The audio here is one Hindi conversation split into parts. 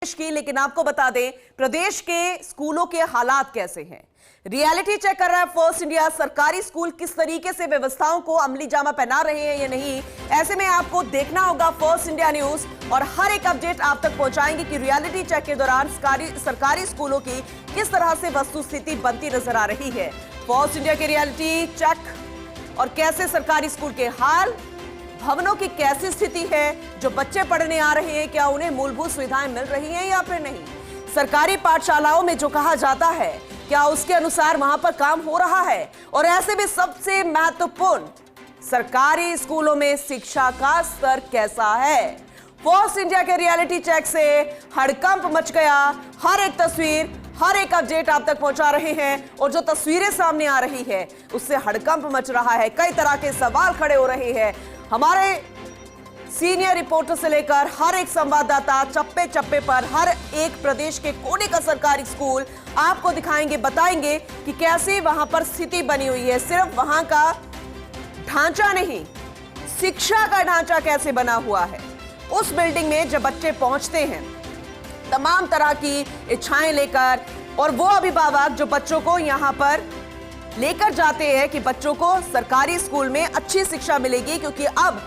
प्रदेश की, लेकिन आपको बता दें प्रदेश के स्कूलों के हालात कैसे हैं। रियलिटी चेक कर रहा है फर्स्ट इंडिया। सरकारी स्कूल किस तरीके से व्यवस्थाओं को अमली जामा पहना रहे हैं या नहीं, ऐसे में आपको देखना होगा फर्स्ट इंडिया न्यूज और हर एक अपडेट आप तक पहुंचाएंगे कि रियलिटी चेक के दौरान सरकारी स्कूलों की किस तरह से वस्तुस्थिति बनती नजर आ रही है। फर्स्ट इंडिया के रियलिटी चेक और कैसे सरकारी स्कूल के हाल, भवनों की कैसी स्थिति है, जो बच्चे पढ़ने आ रहे हैं क्या उन्हें मूलभूत सुविधाएं मिल रही हैं या फिर नहीं, सरकारी पाठशालाओं में जो कहा जाता है क्या उसके अनुसार वहां पर काम हो रहा है, और ऐसे में सबसे महत्वपूर्ण सरकारी स्कूलों में शिक्षा का स्तर कैसा है। फर्स्ट इंडिया के रियलिटी चेक से हड़कंप मच गया। हर एक तस्वीर, हर एक अपडेट आप तक पहुंचा रहे हैं और जो तस्वीरें सामने आ रही है उससे हड़कंप मच रहा है। कई तरह के सवाल खड़े हो रहे हैं। हमारे सीनियर रिपोर्टर से लेकर हर एक संवाददाता चप्पे चप्पे पर हर एक प्रदेश के कोने का सरकारी स्कूल आपको दिखाएंगे, बताएंगे कि कैसे वहां पर स्थिति बनी हुई है। सिर्फ वहां का ढांचा नहीं, शिक्षा का ढांचा कैसे बना हुआ है। उस बिल्डिंग में जब बच्चे पहुंचते हैं तमाम तरह की इच्छाएं लेकर, और वो अभिभावक जो बच्चों को यहां पर लेकर जाते हैं कि बच्चों को सरकारी स्कूल में अच्छी शिक्षा मिलेगी, क्योंकि अब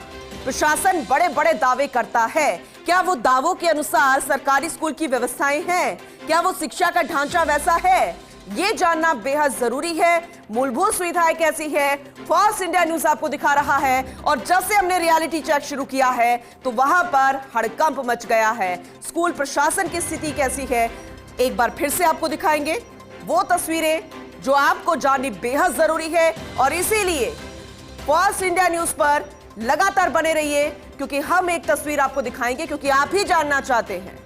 प्रशासन बड़े बड़े दावे करता है। क्या वो दावों के अनुसार सरकारी स्कूल की व्यवस्थाएं हैं, क्या वो शिक्षा का ढांचा वैसा है, ये जानना बेहद जरूरी है। मूलभूत सुविधाएं कैसी है, फर्स्ट इंडिया न्यूज आपको दिखा रहा है। और जब से हमने रियलिटी चेक शुरू किया है तो वहां पर हड़कंप मच गया है। स्कूल प्रशासन की स्थिति कैसी है, एक बार फिर से आपको दिखाएंगे वो तस्वीरें जो आपको जाननी बेहद जरूरी है। और इसीलिए फर्स्ट इंडिया न्यूज पर लगातार बने रहिए, क्योंकि हम एक तस्वीर आपको दिखाएंगे, क्योंकि आप ही जानना चाहते हैं।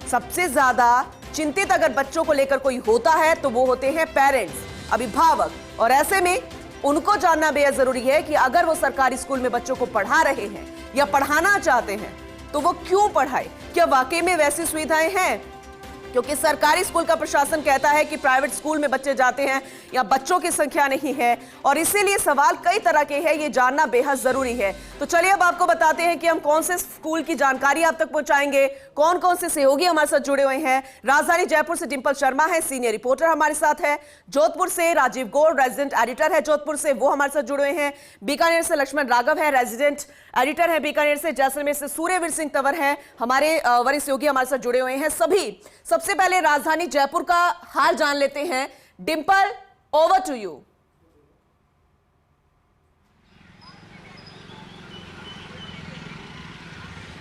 सबसे ज्यादा चिंतित अगर बच्चों को लेकर कोई होता है तो वो होते हैं पेरेंट्स, अभिभावक, और ऐसे में उनको जानना बेहद जरूरी है कि अगर वो सरकारी स्कूल में बच्चों को पढ़ा रहे हैं या पढ़ाना चाहते हैं तो वो क्यों पढ़ाए, क्या वाकई में वैसी सुविधाएं हैं। क्योंकि सरकारी स्कूल का प्रशासन कहता है कि प्राइवेट स्कूल में बच्चे जाते हैं या बच्चों की संख्या नहीं है, और इसीलिए सवाल कई तरह के हैं, ये जानना बेहद जरूरी है। तो चलिए अब आपको बताते हैं कि हम कौन से स्कूल की जानकारी आप तक पहुंचाएंगे, कौन कौन से सहयोगी हमारे साथ जुड़े हुए हैं। राजधानी जयपुर से डिंपल शर्मा है, सीनियर रिपोर्टर हमारे साथ है। जोधपुर से राजीव गौड़ रेजिडेंट एडिटर है जोधपुर से, वो हमारे साथ जुड़े हुए हैं। बीकानेर से लक्ष्मण राघव है, रेजिडेंट एडिटर है बीकानेर से। जैसलमेर से सूर्यवीर सिंह तंवर है, हमारे वरिष्ठ सहयोगी हमारे साथ जुड़े हुए हैं। सबसे पहले राजधानी जयपुर का हाल जान लेते हैं। Dimple, over to you.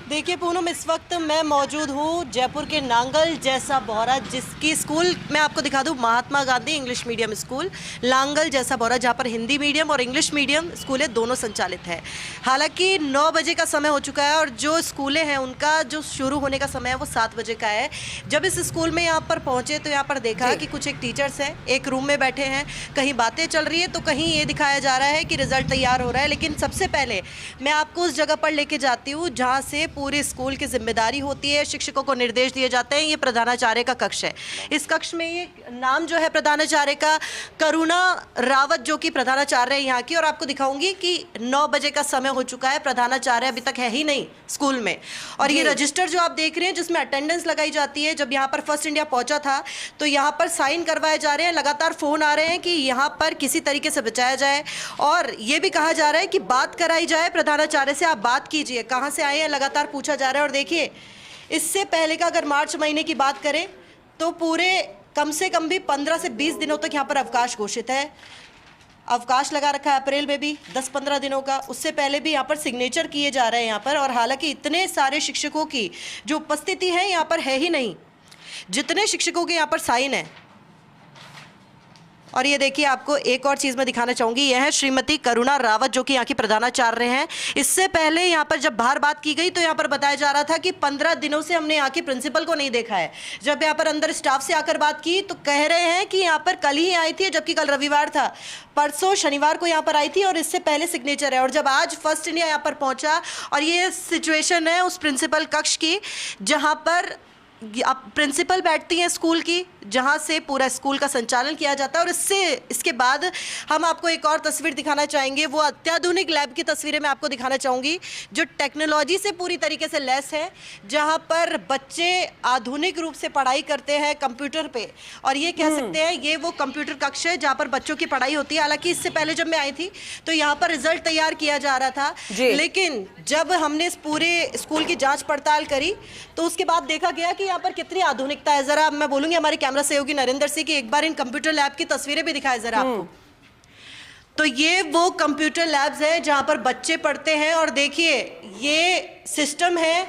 देखिए पूनम, इस वक्त मैं मौजूद हूँ जयपुर के नांगल जैसा बोहरा, जिसकी स्कूल मैं आपको दिखा दूँ, Mahatma Gandhi English medium school Nangal Jaisa Bohra, जहाँ पर हिंदी मीडियम और इंग्लिश मीडियम स्कूलें दोनों संचालित है। हालांकि 9 बजे का समय हो चुका है और जो स्कूलें हैं उनका जो शुरू होने का समय है वो 7 बजे का है। जब इस स्कूल में यहाँ पर पहुँचे तो यहाँ पर देखा कि कुछ एक टीचर्स हैं, एक रूम में बैठे हैं, कहीं बातें चल रही है तो कहीं ये दिखाया जा रहा है कि रिजल्ट तैयार हो रहा है। लेकिन सबसे पहले मैं आपको उस जगह पर लेके जाती हूँ जहाँ से पूरे स्कूल की जिम्मेदारी होती है, शिक्षकों को निर्देश दिए जाते हैं। ये प्रधानाचार्य का कक्ष है। इस कक्ष में ये नाम जो है प्रधानाचार्य का करुणा रावत, जो कि प्रधानाचार्य है यहाँ की, और आपको दिखाऊंगी कि 9 बजे का समय हो चुका है, प्रधानाचार्य अभी तक है ही नहीं स्कूल में। और ये रजिस्टर जो आप देख रहे हैं जिसमें अटेंडेंस लगाई जाती है, जब यहाँ पर फर्स्ट इंडिया पहुंचा था तो यहाँ पर साइन करवाए जा रहे हैं। लगातार फोन आ रहे हैं कि यहाँ पर किसी तरीके से बचाया जाए, और ये भी कहा जा रहा है कि बात कराई जाए प्रधानाचार्य से, आप बात कीजिए, कहाँ से आए हैं, लगातार पूछा जा रहा है। और देखिए इससे पहले का अगर मार्च महीने की बात करें तो पूरे कम से कम भी 15 से 20 दिनों तक यहाँ पर अवकाश घोषित है। अवकाश लगा रखा है अप्रैल में भी 10-15 दिनों का, उससे पहले भी यहाँ पर सिग्नेचर किए जा रहे हैं यहाँ पर। और हालांकि इतने सारे शिक्षकों की जो उपस्थिति है यहाँ पर है ही नहीं, जितने शिक्षकों के यहाँ पर साइन है। और ये देखिए, आपको एक और चीज़ मैं दिखाना चाहूँगी, यह है श्रीमती करुणा रावत, जो कि यहाँ की प्रधानाचार्य हैं। इससे पहले यहाँ पर जब बाहर बात की गई तो यहाँ पर बताया जा रहा था कि 15 दिनों से हमने यहाँ के प्रिंसिपल को नहीं देखा है। जब यहाँ पर अंदर स्टाफ से आकर बात की तो कह रहे हैं कि यहाँ पर कल ही आई थी, जबकि कल रविवार था, परसों शनिवार को यहाँ पर आई थी और इससे पहले सिग्नेचर है। और जब आज फर्स्ट इंडिया यहाँ पर पहुँचा, और ये सिचुएशन है उस प्रिंसिपल कक्ष की जहाँ पर प्रिंसिपल बैठती हैं स्कूल की, जहां से पूरा स्कूल का संचालन किया जाता है। और इसके बाद हम आपको एक और तस्वीर दिखाना चाहेंगे, वो अत्याधुनिक लैब की तस्वीरें मैं आपको दिखाना चाहूँगी जो टेक्नोलॉजी से पूरी तरीके से लैस है, जहां पर बच्चे आधुनिक रूप से पढ़ाई करते हैं कंप्यूटर पे। और ये कह सकते हैं ये वो कंप्यूटर कक्ष है जहाँ पर बच्चों की पढ़ाई होती है। हालांकि इससे पहले जब मैं आई थी तो यहाँ पर रिजल्ट तैयार किया जा रहा था, लेकिन जब हमने इस पूरे स्कूल की जांच पड़ताल करी तो उसके बाद देखा गया कि यहाँ पर कितनी आधुनिकता है। जरा मैं बोलूंगी हमारे कैमरा सहयोगी नरेंद्र से कि एक बार इन कंप्यूटर लैब की तस्वीरें भी दिखाएं जरा आपको। तो ये वो कंप्यूटर लैब्स हैं जहां पर बच्चे पढ़ते हैं। और देखिए ये सिस्टम है,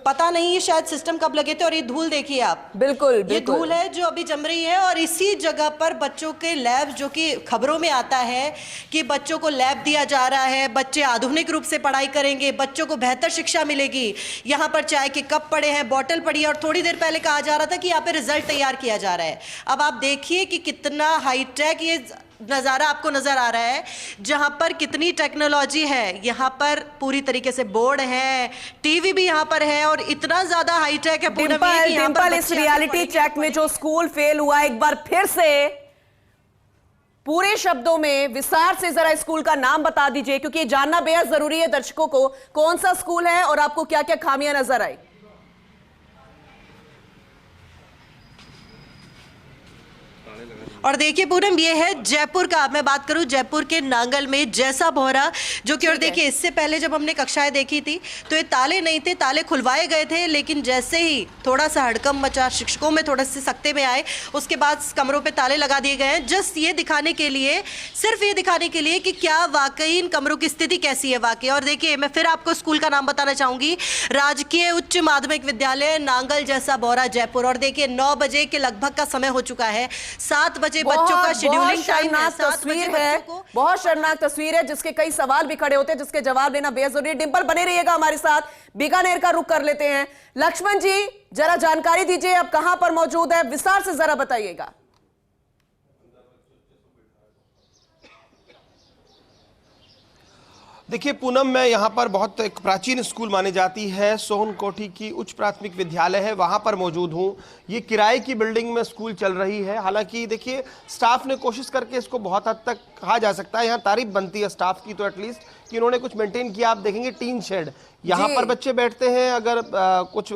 पता नहीं ये शायद सिस्टम कब लगे थे। और ये धूल देखिए आप, बिल्कुल ये धूल है जो अभी जम रही है। और इसी जगह पर बच्चों के लैब, जो कि खबरों में आता है कि बच्चों को लैब दिया जा रहा है, बच्चे आधुनिक रूप से पढ़ाई करेंगे, बच्चों को बेहतर शिक्षा मिलेगी। यहाँ पर चाय के कप पड़े हैं, बॉटल पड़ी है। और थोड़ी देर पहले कहा जा रहा था कि यहाँ पे रिजल्ट तैयार किया जा रहा है। अब आप देखिए कि कितना हाईटेक ये नज़ारा आपको नजर आ रहा है, जहां पर कितनी टेक्नोलॉजी है। यहाँ पर पूरी तरीके से बोर्ड है, टीवी भी यहाँ पर है और इतना ज्यादा हाईटेक है। डिंपल, इस रियलिटी चेक में जो स्कूल फेल हुआ, एक बार फिर से पूरे शब्दों में विस्तार से जरा स्कूल का नाम बता दीजिए, क्योंकि ये जानना बेहद जरूरी है दर्शकों को, कौन सा स्कूल है और आपको क्या क्या खामियां नजर आई। और देखिए पूनम, ये है जयपुर का, मैं बात करूं जयपुर के नांगल में जैसा बोहरा, जो कि और देखिए इससे पहले जब हमने कक्षाएं देखी थी तो ये ताले नहीं थे, ताले खुलवाए गए थे। लेकिन जैसे ही थोड़ा सा हड़कम मचा, शिक्षकों में थोड़ा से सख्ते में आए, उसके बाद कमरों पे ताले लगा दिए गए हैं। जस्ट ये दिखाने के लिए, सिर्फ ये दिखाने के लिए कि क्या वाकई इन कमरों की स्थिति कैसी है वाकई। और देखिए मैं फिर आपको स्कूल का नाम बताना चाहूंगी, राजकीय उच्च माध्यमिक विद्यालय नांगल जैसा बोहरा जयपुर। और देखिए 9 बजे के लगभग का समय हो चुका है, 7 बजे बच्चों का शेड्यूलिंग टाइम है, 7 बजे बच्चों को। बहुत शर्मनाक तस्वीर है जिसके कई सवाल भी खड़े होते हैं, जिसके जवाब देना बेहद जरूरी है। डिंपल बने रहिएगा हमारे साथ, बीकानेर का रुख कर लेते हैं। लक्ष्मण जी जरा जानकारी दीजिए, अब कहां पर मौजूद है, विस्तार से जरा बताइएगा। देखिए पूनम, मैं यहाँ पर बहुत एक प्राचीन स्कूल मानी जाती है, सोहन कोठी की उच्च प्राथमिक विद्यालय है, वहाँ पर मौजूद हूँ। ये किराए की बिल्डिंग में स्कूल चल रही है। हालांकि देखिए स्टाफ ने कोशिश करके इसको बहुत हद तक कहा जा सकता है, यहाँ तारीफ बनती है स्टाफ की तो एटलीस्ट, कि इन्होंने कुछ मेंटेन किया। आप देखेंगे टीन शेड, यहाँ पर बच्चे बैठते हैं। अगर कुछ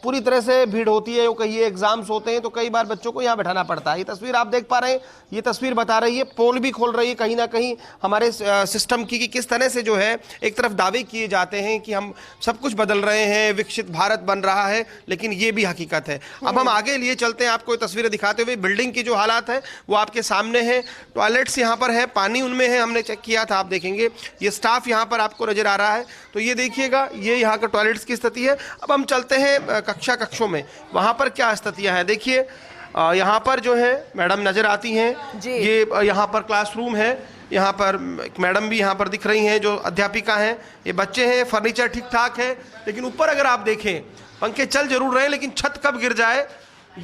पूरी तरह से भीड़ होती है, वो कहिए एग्जाम्स होते हैं, तो कई बार बच्चों को यहाँ बैठाना पड़ता है। ये तस्वीर आप देख पा रहे हैं, ये तस्वीर बता रही है, पोल भी खोल रही है कहीं ना कहीं हमारे सिस्टम की, कि किस तरह से जो है एक तरफ दावे किए जाते हैं कि हम सब कुछ बदल रहे हैं, विकसित भारत बन रहा है, लेकिन ये भी हकीकत है। अब हम आगे लिए चलते हैं, आपको ये तस्वीरें दिखाते हुए। बिल्डिंग की जो हालात है वो आपके सामने है। टॉयलेट्स यहाँ पर है, पानी उनमें है, हमने चेक किया था। आप देखेंगे ये स्टाफ यहाँ पर आपको नजर आ रहा है, तो ये देखिएगा, ये यहाँ का टॉयलेट्स की स्थिति है। अब हम चलते हैं कक्षों में, वहाँ पर क्या स्थितियाँ हैं। देखिए यहाँ पर जो है मैडम नजर आती हैं, ये यहाँ पर क्लासरूम है, यहाँ पर एक मैडम भी यहाँ पर दिख रही हैं जो अध्यापिका हैं। ये बच्चे हैं, फर्नीचर ठीक ठाक है, लेकिन ऊपर अगर आप देखें पंखे चल जरूर रहे हैं, लेकिन छत कब गिर जाए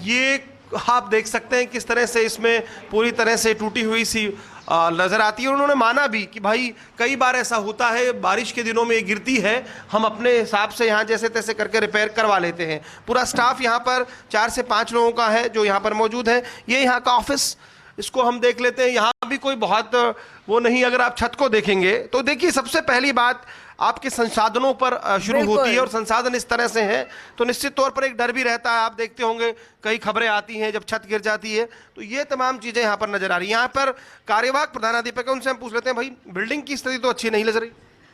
ये आप देख सकते हैं किस तरह से इसमें पूरी तरह से टूटी हुई सी नज़र आती है। उन्होंने माना भी कि भाई कई बार ऐसा होता है, बारिश के दिनों में ये गिरती है, हम अपने हिसाब से यहाँ जैसे तैसे करके रिपेयर करवा लेते हैं। पूरा स्टाफ यहाँ पर 4 से 5 लोगों का है जो यहाँ पर मौजूद है। ये यहाँ का ऑफिस, इसको हम देख लेते हैं। यहाँ भी कोई बहुत वो नहीं, अगर आप छत को देखेंगे तो देखिए सबसे पहली बात आपके संसाधनों पर शुरू होती है, और संसाधन इस तरह से हैं तो निश्चित तौर पर एक डर भी रहता है। आप देखते होंगे कई खबरें आती हैं जब छत गिर जाती है, तो ये तमाम चीज़ें यहाँ पर नजर आ रही हैं। यहाँ पर कार्यवाहक प्रधानाध्यापक है, उनसे हम पूछ लेते हैं, भाई बिल्डिंग की स्थिति तो अच्छी नहीं नजर रही।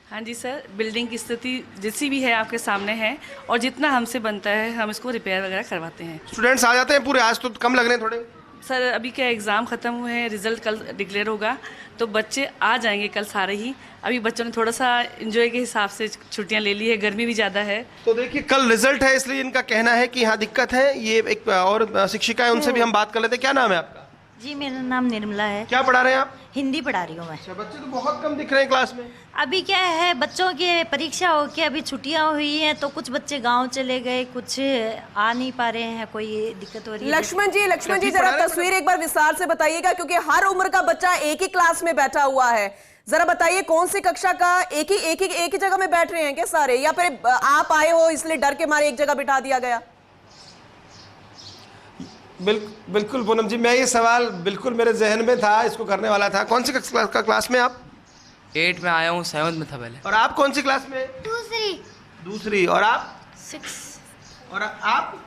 हाँ जी सर, बिल्डिंग की स्थिति जैसी भी है आपके सामने है, और जितना हमसे बनता है हम इसको रिपेयर वगैरह करवाते हैं। स्टूडेंट्स आ जाते हैं पूरे, आज तो कम लग रहे हैं थोड़े। सर अभी क्या एग्ज़ाम ख़त्म हुए हैं, रिजल्ट कल डिक्लेयर होगा, तो बच्चे आ जाएंगे कल सारे ही। अभी बच्चों ने थोड़ा सा एंजॉय के हिसाब से छुट्टियां ले ली है, गर्मी भी ज़्यादा है। तो देखिए कल रिजल्ट है, इसलिए इनका कहना है कि यहाँ दिक्कत है। ये एक और शिक्षिका है, उनसे भी हम बात कर लेते हैं। क्या नाम है आपका? जी मेरा नाम निर्मला है। क्या पढ़ा रहे हैं आप? हिंदी पढ़ा रही हूँ मैं। अच्छा, बच्चे तो बहुत कम दिख रहे हैं क्लास में। अभी क्या है, बच्चों की परीक्षा हो के अभी छुट्टियां हुई हैं, तो कुछ बच्चे गांव चले गए, कुछ आ नहीं पा रहे हैं, कोई दिक्कत हो रही है। लक्ष्मण जी जरा तस्वीर एक बार विस्तार से बताइएगा, क्योंकि हर उम्र का बच्चा एक ही क्लास में बैठा हुआ है। जरा बताइए कौन सी कक्षा का, एक ही जगह में बैठ रहे हैं क्या सारे, या फिर आप आए हो इसलिए डर के मारे एक जगह बिठा दिया गया? बिल्कुल पूनम जी, मैं ये सवाल बिल्कुल मेरे जहन में था, इसको करने वाला था। कौन सी क्लास में आप? 8 में आया हूँ, 7 में था पहले। और आप कौन सी क्लास में? दूसरी। और आप? 6। और आप?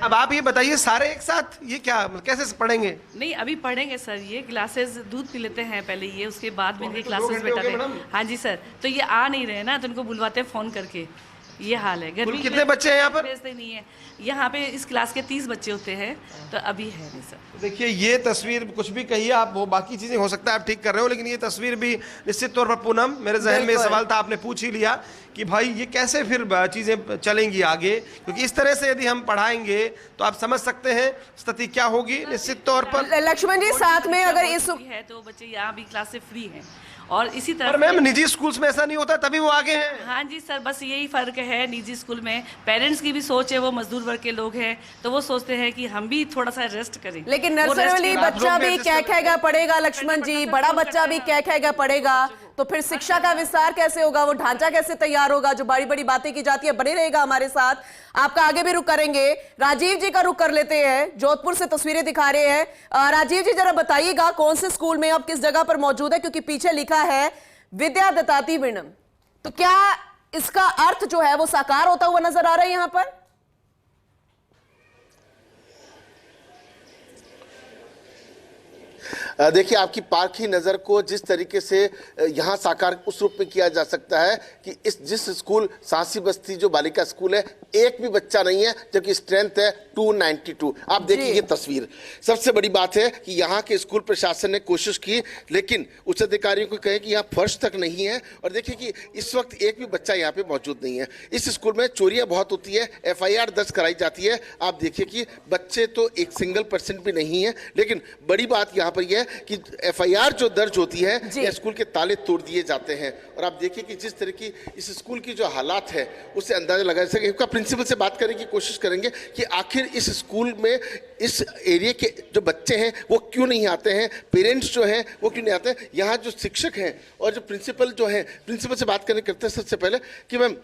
अब आप ये बताइए, सारे एक साथ ये क्या, कैसे पढ़ेंगे? नहीं, अभी पढ़ेंगे सर। ये क्लासेस दूध पी लेते हैं पहले, ये उसके बाद में इनकी क्लासेस घंटे हो गए बैठाते मैडम? हैं। हाँ जी सर, तो ये आ नहीं रहे ना, तो इनको बुलवाते हैं फ़ोन करके। ये हाल है। कुल कितने बच्चे हैं यहाँ पर? भेजते नहीं है। यहाँ पे इस क्लास के 30 बच्चे होते हैं, तो अभी है नहीं सर। देखिए, ये तस्वीर, कुछ भी कहिए आप, वो बाकी चीजें हो सकता है आप ठीक कर रहे हो, लेकिन ये तस्वीर भी निश्चित तौर पर पूनम, मेरे जहन में सवाल था, आपने पूछ ही लिया कि भाई ये कैसे फिर चीजें चलेंगी आगे, क्योंकि इस तरह से यदि हम पढ़ाएंगे तो आप समझ सकते हैं स्थिति क्या होगी। निश्चित तौर पर लक्ष्मण जी, साथ में अगर इस है तो बच्चे यहाँ भी क्लास से फ्री हैं, और इसी तरह पर मैम निजी स्कूल्स में ऐसा नहीं होता, तभी वो आगे हैं। हाँ जी सर, बस यही फ़र्क है। निजी स्कूल में पेरेंट्स की भी सोच है, वो मजदूर वर्ग के लोग हैं, तो वो सोचते हैं कि हम भी थोड़ा सा रेस्ट करें। लेकिन वो नर्सरी rest वाली के बच्चा बाद भी क्या खाएगा पड़ेगा लक्ष्मण जी, बड़ा बच्चा भी क्या खाएगा पड़ेगा, तो फिर शिक्षा का विस्तार कैसे होगा, वो ढांचा कैसे तैयार होगा? जो बड़ी बड़ी बातें की जाती है, बने रहेगा हमारे साथ। आपका आगे भी रुख करेंगे, राजीव जी का रुख कर लेते हैं, जोधपुर से तस्वीरें दिखा रहे हैं। राजीव जी, जरा बताइएगा कौन से स्कूल में अब किस जगह पर मौजूद है, क्योंकि पीछे लिखा है विद्या दत्ताती विणम, तो क्या इसका अर्थ जो है वो साकार होता हुआ नजर आ रहा है यहां पर? देखिए, आपकी पारखी नज़र को जिस तरीके से यहाँ साकार उस रूप में किया जा सकता है कि जिस स्कूल साहसी बस्ती जो बालिका स्कूल है, एक भी बच्चा नहीं है, जबकि स्ट्रेंथ है 292। आप देखिए ये तस्वीर। सबसे बड़ी बात है कि यहाँ के स्कूल प्रशासन ने कोशिश की, लेकिन उच्च अधिकारियों को कहे कि यहाँ फर्श तक नहीं है। और देखिए कि इस वक्त एक भी बच्चा यहाँ पे मौजूद नहीं है। इस स्कूल में चोरियाँ बहुत होती है, FIR दर्ज कराई जाती है। आप देखिए कि बच्चे तो एक सिंगल % भी नहीं है, लेकिन बड़ी बात यहाँ पर यह कि FIR जो दर्ज होती है, स्कूल के ताले तोड़ दिए जाते हैं। और आप देखिए कि जिस तरह की इस स्कूल की जो हालात है, उससे अंदाजा लगाया जा सके। प्रिंसिपल से बात करने की कोशिश करेंगे कि आखिर इस स्कूल में इस एरिया के जो बच्चे हैं वो क्यों नहीं आते हैं, पेरेंट्स जो हैं वो क्यों नहीं आते हैं, यहाँ जो शिक्षक हैं और जो प्रिंसिपल जो हैं, प्रिंसिपल से बात करने करते हैं सबसे पहले कि मैम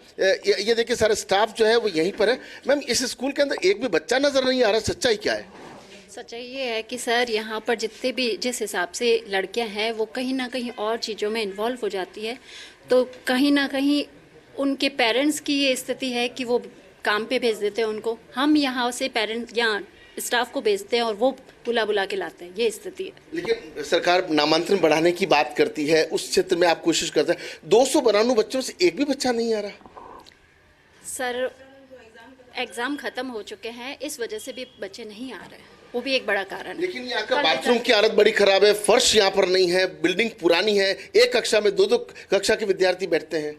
ये देखिए सारा स्टाफ जो है वो यहीं पर है। मैम, इस स्कूल के अंदर एक भी बच्चा नजर नहीं आ रहा, सच्चाई क्या है? सच्चाई ये है कि सर यहाँ पर जितने भी जिस हिसाब से लड़कियां हैं वो कहीं ना कहीं और चीज़ों में इन्वॉल्व हो जाती है, तो कहीं ना कहीं उनके पेरेंट्स की ये स्थिति है कि वो काम पे भेज देते हैं उनको। हम यहाँ से पेरेंट्स यहाँ स्टाफ को भेजते हैं और वो बुला के लाते हैं, ये स्थिति है। लेकिन सरकार नामांतरण बढ़ाने की बात करती है, उस क्षेत्र में आप कोशिश करते हैं। 292 बच्चों से एक भी बच्चा नहीं आ रहा। सर, एग्ज़ाम ख़त्म हो चुके हैं, इस वजह से भी बच्चे नहीं आ रहे हैं, वो भी एक बड़ा कारण है। लेकिन यहाँ का बाथरूम की हालत बड़ी खराब है, फर्श यहाँ पर नहीं है, बिल्डिंग पुरानी है, एक कक्षा में 2-2 कक्षा के विद्यार्थी बैठते हैं।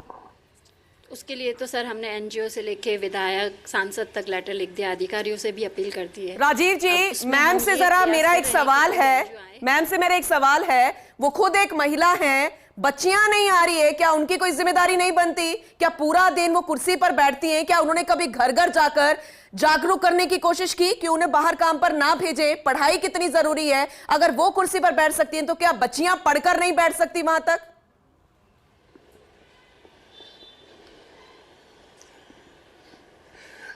उसके लिए तो सर हमने NGO से लेके विधायक, सांसद तक लेटर लिख दिया, अधिकारियों से भी अपील कर दी है। राजीव जी, मैम से जरा मेरा एक सवाल है, मैम से मेरा एक सवाल है, वो खुद एक महिला हैं, बच्चियां नहीं आ रही है, क्या उनकी कोई जिम्मेदारी नहीं बनती? क्या पूरा दिन वो कुर्सी पर बैठती हैं? क्या उन्होंने कभी घर घर जाकर जागरूक करने की कोशिश की कि उन्हें बाहर काम पर ना भेजे, पढ़ाई कितनी जरूरी है? अगर वो कुर्सी पर बैठ सकती हैं तो क्या बच्चियां पढ़कर नहीं बैठ सकती वहां तक?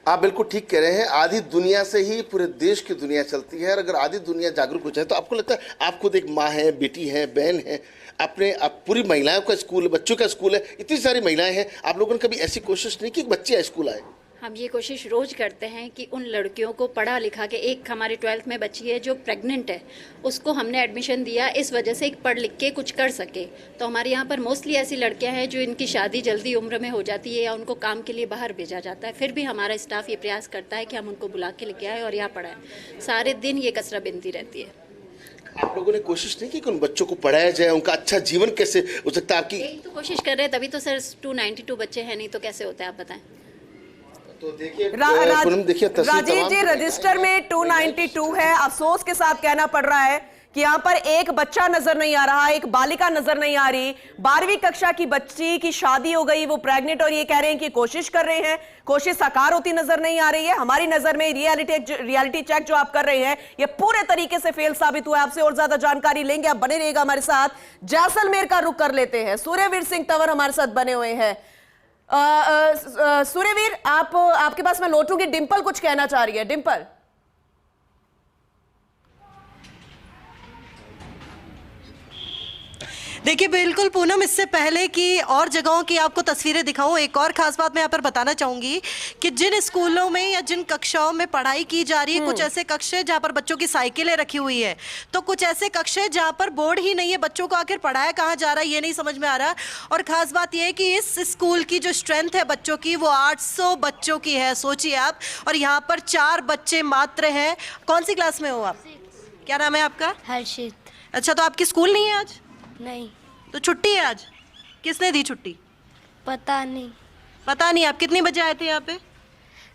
आप बिल्कुल ठीक कह रहे हैं। आधी दुनिया से ही पूरे देश की दुनिया चलती है, और अगर आधी दुनिया जागरूक हो जाए तो आपको लगता है, आप खुद एक माँ है, बेटी है, बहन है, आप पूरी महिलाओं का स्कूल है, बच्चों का स्कूल है, इतनी सारी महिलाएं हैं, आप लोगों ने कभी ऐसी कोशिश नहीं की कि बच्चे स्कूल आए? हम ये कोशिश रोज करते हैं कि उन लड़कियों को पढ़ा लिखा के, एक हमारी 12th में बच्ची है जो प्रेग्नेंट है, उसको हमने एडमिशन दिया इस वजह से पढ़ लिख के कुछ कर सके। तो हमारे यहाँ पर मोस्टली ऐसी लड़कियां हैं जो इनकी शादी जल्दी उम्र में हो जाती है या उनको काम के लिए बाहर भेजा जाता है, फिर भी हमारा स्टाफ ये प्रयास करता है कि हम उनको बुला के लेके आए और यहाँ पढ़ाएं। सारे दिन ये कसरा बिनती रहती है। आप लोगों ने कोशिश नहीं की कि उन बच्चों को पढ़ाया जाए, उनका अच्छा जीवन कैसे हो सकता है? आपकी यही तो कोशिश कर रहे हैं, तभी तो सर 292 बच्चे हैं, नहीं तो कैसे होते हैं आप बताएं। तो देखिए राजीव जी, रजिस्टर में 292 है। अफसोस के साथ कहना पड़ रहा है कि यहाँ पर एक बच्चा नजर नहीं आ रहा, एक बालिका नजर नहीं आ रही। 12वीं कक्षा की बच्ची की शादी हो गई, वो प्रेग्नेंट, और ये कह रहे हैं कि कोशिश कर रहे हैं, कोशिश साकार होती नजर नहीं आ रही है। हमारी नजर में रियलिटी चेक जो आप कर रहे हैं ये पूरे तरीके से फेल साबित हुआ है। आपसे और ज्यादा जानकारी लेंगे, आप बने रहिएगा हमारे साथ। जैसलमेर का रुख कर लेते हैं, सूर्यवीर सिंह तंवर हमारे साथ बने हुए हैं। सूर्यवीर, आपके पास मैं लौटूंगी। डिंपल कुछ कहना चाह रही है। डिंपल, देखिए बिल्कुल पूनम, इससे पहले कि और जगहों की आपको तस्वीरें दिखाऊं, एक और खास बात मैं यहाँ पर बताना चाहूंगी कि जिन स्कूलों में या जिन कक्षाओं में पढ़ाई की जा रही है, कुछ ऐसे कक्ष है जहाँ पर बच्चों की साइकिलें रखी हुई है, तो कुछ ऐसे कक्ष है जहाँ पर बोर्ड ही नहीं है। बच्चों को आखिर पढ़ाया कहाँ जा रहा है ये नहीं समझ में आ रहा। और खास बात यह है कि इस स्कूल की जो स्ट्रेंथ है बच्चों की, वो 800 बच्चों की है, सोचिए आप। और यहाँ पर 4 बच्चे मात्र हैं। कौन सी क्लास में हो आप? क्या नाम है आपका? हर्षित। अच्छा, तो आपकी स्कूल नहीं है आज? नहीं। तो छुट्टी है आज? किसने दी छुट्टी? पता नहीं। पता नहीं। आप कितने बजे आए थे यहाँ पे?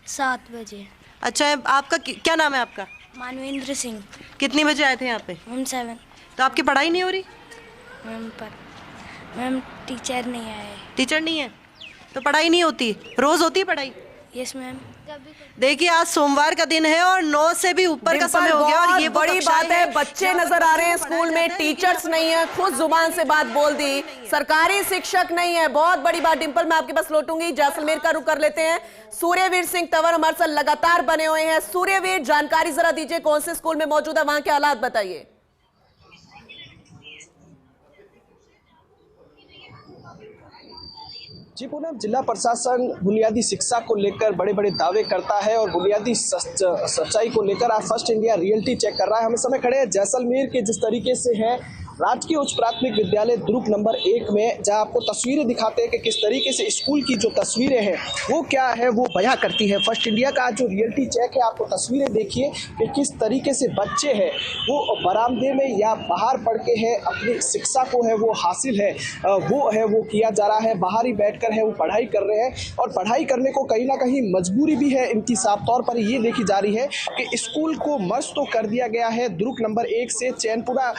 7 बजे। अच्छा, आपका क्या नाम है आपका? मानवेंद्र सिंह। कितने बजे आए थे यहाँ पे? हम 7। तो आपकी पढ़ाई नहीं हो रही? मैम टीचर नहीं आए। टीचर नहीं है तो पढ़ाई नहीं होती? रोज होती है पढ़ाई? Yes ma'am. देखिए आज सोमवार का दिन है और 9 से भी ऊपर का समय हो गया और ये बड़ी बात है। बच्चे नजर आ रहे हैं स्कूल में, टीचर्स नहीं है, खुद जुबान से बात बोल दी, सरकारी शिक्षक नहीं है। बहुत बड़ी बात। डिंपल, मैं आपके पास लौटूंगी। जैसलमेर का रुख कर लेते हैं। सूर्यवीर सिंह तंवर हमारे साथ लगातार बने हुए हैं। सूर्यवीर, जानकारी जरा दीजिए, कौन से स्कूल में मौजूद है, वहां के हालात बताइए। जी पूनम, जिला प्रशासन बुनियादी शिक्षा को लेकर बड़े बड़े दावे करता है और बुनियादी सच्चाई को लेकर आज फर्स्ट इंडिया रियलिटी चेक कर रहा है। हम इस समय खड़े हैं जैसलमेर के जिस तरीके से है राजकीय उच्च प्राथमिक विद्यालय द्रुक नंबर 1 में, जहां आपको तस्वीरें दिखाते हैं कि किस तरीके से स्कूल की जो तस्वीरें हैं वो क्या है, वो बयां करती है। फर्स्ट इंडिया का जो रियलिटी चेक है, आपको तस्वीरें देखिए कि किस तरीके से बच्चे हैं वो बरामदे में या बाहर पढ़ के है अपनी शिक्षा को है वो हासिल है वो किया जा रहा है। बाहर ही बैठकर है वो पढ़ाई कर रहे हैं और पढ़ाई करने को कहीं ना कहीं मजबूरी भी है इनकी। साफ तौर पर ये देखी जा रही है कि स्कूल को मर्ज तो कर दिया गया है द्रुक नंबर 1 से चैनपुरा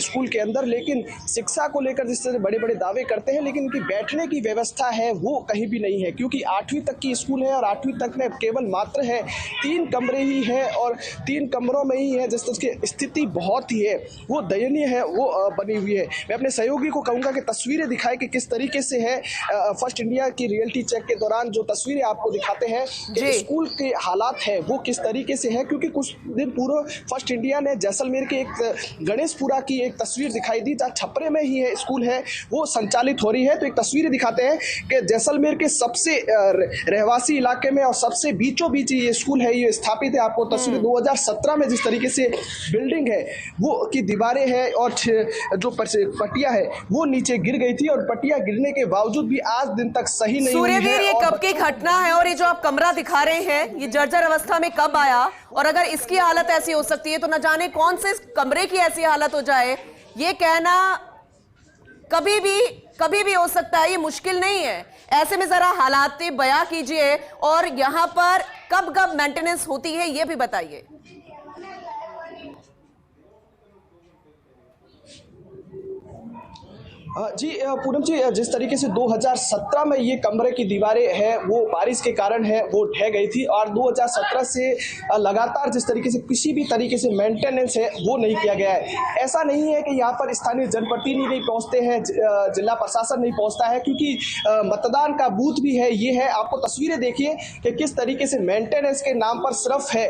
स्कूल के अंदर, लेकिन शिक्षा को लेकर जिस तरह बड़े बड़े दावे करते हैं, लेकिन उनकी बैठने की व्यवस्था है वो कहीं भी नहीं है, क्योंकि 8वीं तक की स्कूल है और 8वीं तक में केवल मात्र है 3 कमरे ही है और 3 कमरों में ही है। जिस तरह की स्थिति बहुत ही है वो दयनीय है वो बनी हुई है। मैं अपने सहयोगी को कहूँगा कि तस्वीरें दिखाए कि किस तरीके से है फर्स्ट इंडिया की रियलिटी चेक के दौरान जो तस्वीरें आपको दिखाते हैं कि स्कूल के हालात है वो किस तरीके से है। क्योंकि कुछ दिन पूर्व फर्स्ट इंडिया ने जैसलमेर के एक गणेशपुरा की एक तस्वीर दिखाई दी, जहाँ छपरे में ही है स्कूल है वो संचालित हो रही है। तो एक तस्वीरें दिखाते हैं कि जैसलमेर के सबसे रहवासी इलाके में और सबसे बीचों बीच ये स्कूल है, ये स्थापित है। आपको तस्वीर 2017 में जिस तरीके से बिल्डिंग है वो की दीवारें हैं और जो पट्टियां है वो नीचे गिर गई थी और पट्टियां गिरने के बावजूद भी आज दिन तक सही नहीं हुई है। सूर्यवीर, ये कब की घटना है और ये जो आप कमरा दिखा रहे हैं ये जर्जर अवस्था में कब आया? और अगर इसकी हालत ऐसी हो सकती है तो न जाने कौन से कमरे की ऐसी हालत हो जाए, ये कहना कभी भी हो सकता है, ये मुश्किल नहीं है। ऐसे में जरा हालात बयां कीजिए और यहां पर कब मेंटेनेंस होती है ये भी बताइए। जी पूनम जी, जिस तरीके से 2017 में ये कमरे की दीवारें हैं वो बारिश के कारण है वो ढह गई थी और 2017 से लगातार जिस तरीके से किसी भी तरीके से मेंटेनेंस है वो नहीं किया गया है। ऐसा नहीं है कि यहाँ पर स्थानीय जनप्रतिनिधि नहीं पहुँचते हैं, जिला प्रशासन नहीं पहुँचता है, क्योंकि मतदान का बूथ भी है ये है। आपको तस्वीरें देखिए कि किस तरीके से मेंटेनेंस के नाम पर सिर्फ है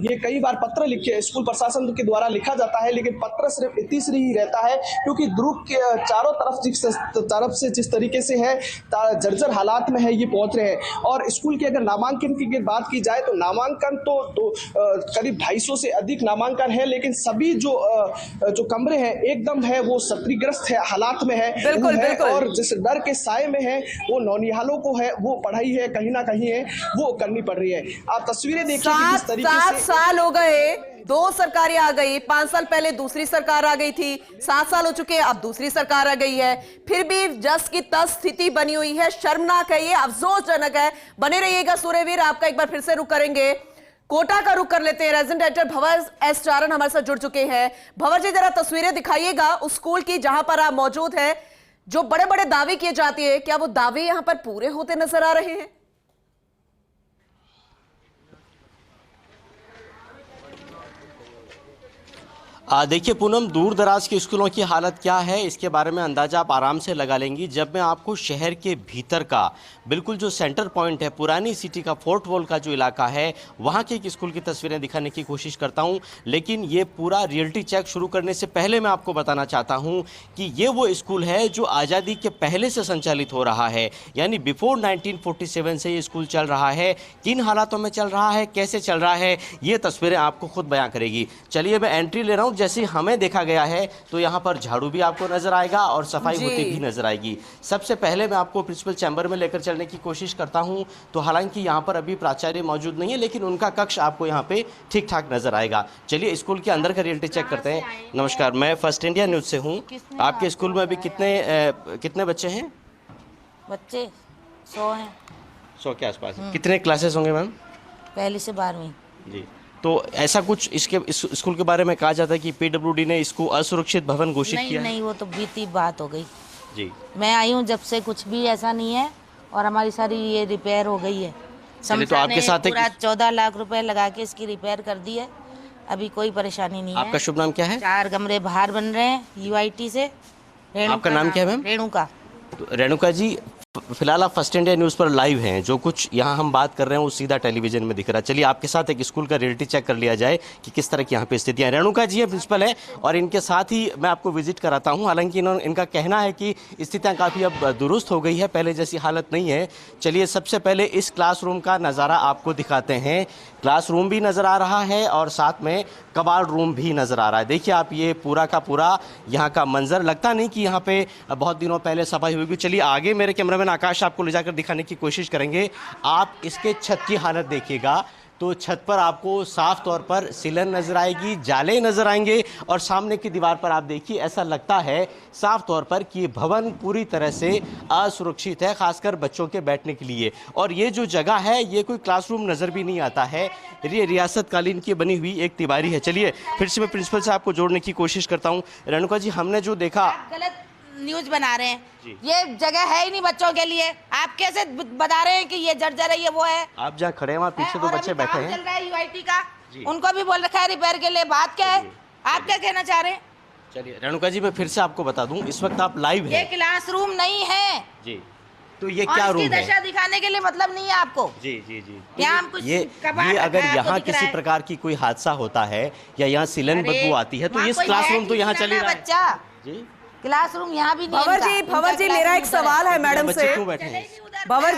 ये कई बार पत्र लिखे स्कूल प्रशासन के द्वारा लिखा जाता है, लेकिन पत्र सिर्फ इतिश्री ही रहता है, क्योंकि द्रुक के चारों तरफ से जिस तरीके से है जर्जर हालात में है ये पहुंच रहे हैं। और स्कूल के अगर नामांकन की बात की जाए तो नामांकन तो करीब 250 से अधिक नामांकन है, लेकिन सभी जो कमरे हैं एकदम है वो क्षतिग्रस्त है हालात में है। बिल्कुल। और जिस डर के साए में है वो नौनिहालों को है वो पढ़ाई है कहीं ना कहीं है वो करनी पड़ रही है। आप तस्वीरें देखिए किस तरीके से 7 साल हो गए, 2 सरकारें आ गई, 5 साल पहले दूसरी सरकार आ गई थी, 7 साल हो चुके हैं, अब दूसरी सरकार आ गई है, फिर भी जस की तस स्थिति बनी हुई है। शर्मनाक है ये, अफसोसजनक है। बने रहिएगा सूर्यवीर, आपका एक बार फिर से रुख करेंगे। कोटा का रुख कर लेते हैं। रेजिडेंट एडिटर भंवर एस चारण हमारे साथ जुड़ चुके हैं। भंवर जी, जरा तस्वीरें दिखाइएगा उस स्कूल की जहां पर आप मौजूद हैं। जो बड़े बड़े दावे किए जाते हैं, क्या वो दावे यहां पर पूरे होते नजर आ रहे हैं? देखिए पूनम, दूर दराज के स्कूलों की हालत क्या है इसके बारे में अंदाजा आप आराम से लगा लेंगी जब मैं आपको शहर के भीतर का बिल्कुल जो सेंटर पॉइंट है, पुरानी सिटी का, फोर्ट वॉल का जो इलाका है, वहाँ के एक स्कूल की तस्वीरें दिखाने की कोशिश करता हूँ। लेकिन ये पूरा रियलिटी चेक शुरू करने से पहले मैं आपको बताना चाहता हूँ कि ये वो स्कूल है जो आज़ादी के पहले से संचालित हो रहा है, यानी बिफोर 1947 से ये स्कूल चल रहा है। किन हालातों में चल रहा है, कैसे चल रहा है, ये तस्वीरें आपको खुद बयां करेगी। चलिए मैं एंट्री ले रहा हूँ। जैसे हमें देखा गया है तो यहाँ पर झाड़ू भी आपको नजर आएगा और सफाई होती भी नजर आएगी। सबसे पहले मैं आपको प्रिंसिपल चैम्बर में लेकर चलने की कोशिश करता हूँ। तो हालांकि यहाँ पर अभी प्राचार्य मौजूद नहीं है, लेकिन उनका कक्ष आपको यहाँ पे ठीक ठाक नजर आएगा। चलिए स्कूल के अंदर का रियलिटी चेक करते हैं। नमस्कार, मैं फर्स्ट इंडिया न्यूज से हूँ। आपके स्कूल में अभी कितने बच्चे हैं? बच्चे 100 हैं। 100 के आसपास। कितने क्लासेस होंगे मैम? पहली से 12वीं। जी, तो ऐसा कुछ इस स्कूल के बारे में कहा जाता है कि पीडब्ल्यूडी ने इसको असुरक्षित भवन घोषित किया है? नहीं, वो तो बीती बात हो गई जी। मैं आई हूँ जब से कुछ भी ऐसा नहीं है और हमारी सारी ये रिपेयर हो गई है। तो आपके साथ पूरा 14 लाख रुपए लगा के इसकी रिपेयर कर दी है, अभी कोई परेशानी नहीं है। आपका शुभ नाम क्या है? 4 कमरे बाहर बन रहे हैं UIT से। आपका नाम क्या है मैम? रेणुका। तो रेणुका जी, फिलहाल आप फर्स्ट इंडिया न्यूज़ पर लाइव हैं। जो कुछ यहाँ हम बात कर रहे हैं वो सीधा टेलीविजन में दिख रहा है। चलिए आपके साथ एक स्कूल का रियलिटी चेक कर लिया जाए कि किस तरह की यहाँ पे स्थितियाँ हैं। रेणुका जी है, प्रिंसिपल है, और इनके साथ ही मैं आपको विजिट कराता हूँ। हालांकि इनका कहना है कि स्थितियाँ काफ़ी अब दुरुस्त हो गई है, पहले जैसी हालत नहीं है। चलिए सबसे पहले इस क्लासरूम का नज़ारा आपको दिखाते हैं। क्लासरूम भी नज़र आ रहा है और साथ में कबाड़ रूम भी नज़र आ रहा है। देखिए आप, ये पूरा का पूरा यहाँ का मंजर, लगता नहीं कि यहाँ पे बहुत दिनों पहले सफाई हुई। चलिए आगे मेरे कैमरामैन आकाश आपको ले जाकर दिखाने की कोशिश करेंगे। आप इसके छत की हालत देखिएगा तो छत पर आपको साफ तौर पर सिलन नजर आएगी, जाले नजर आएंगे, और सामने की दीवार पर आप देखिए ऐसा लगता है साफ तौर पर कि ये भवन पूरी तरह से असुरक्षित है, खासकर बच्चों के बैठने के लिए। और ये जो जगह है ये कोई क्लासरूम नजर भी नहीं आता है, ये रियासत कालीन की बनी हुई एक दीवारी है। चलिए फिर से मैं प्रिंसिपल से आपको जोड़ने की कोशिश करता हूँ। रेणुका जी, हमने जो देखा, न्यूज बना रहे हैं, ये जगह है ही नहीं बच्चों के लिए। आप कैसे बता रहे हैं कि ये जर्जर है, ये वो है? आप जहाँ खड़े हैं वहाँ पीछे दो बच्चे बैठे हैं। चल रहा है UIT का, उनको भी बोल रखा है रिपेयर के लिए। बात क्या है, आप क्या कहना चाह रहे हैं? चलिए रेणुका जी, मैं फिर से आपको बता दूं, इस वक्त आप लाइव हैं। ये क्लासरूम नहीं है जी, तो ये क्या रूम है? दशा दिखाने के लिए मतलब नहीं है आपको। जी जी जी। यहाँ हम कुछ ये अगर यहाँ किसी प्रकार की कोई हादसा होता है या यहाँ सिलन बदबू आती है तो इस क्लासरूम तो यहाँ चली रहा है। बच्चा जी, क्लासरूम यहाँ भी नहीं। भंवर जी मेरा एक सवाल है मैडम से। भंवर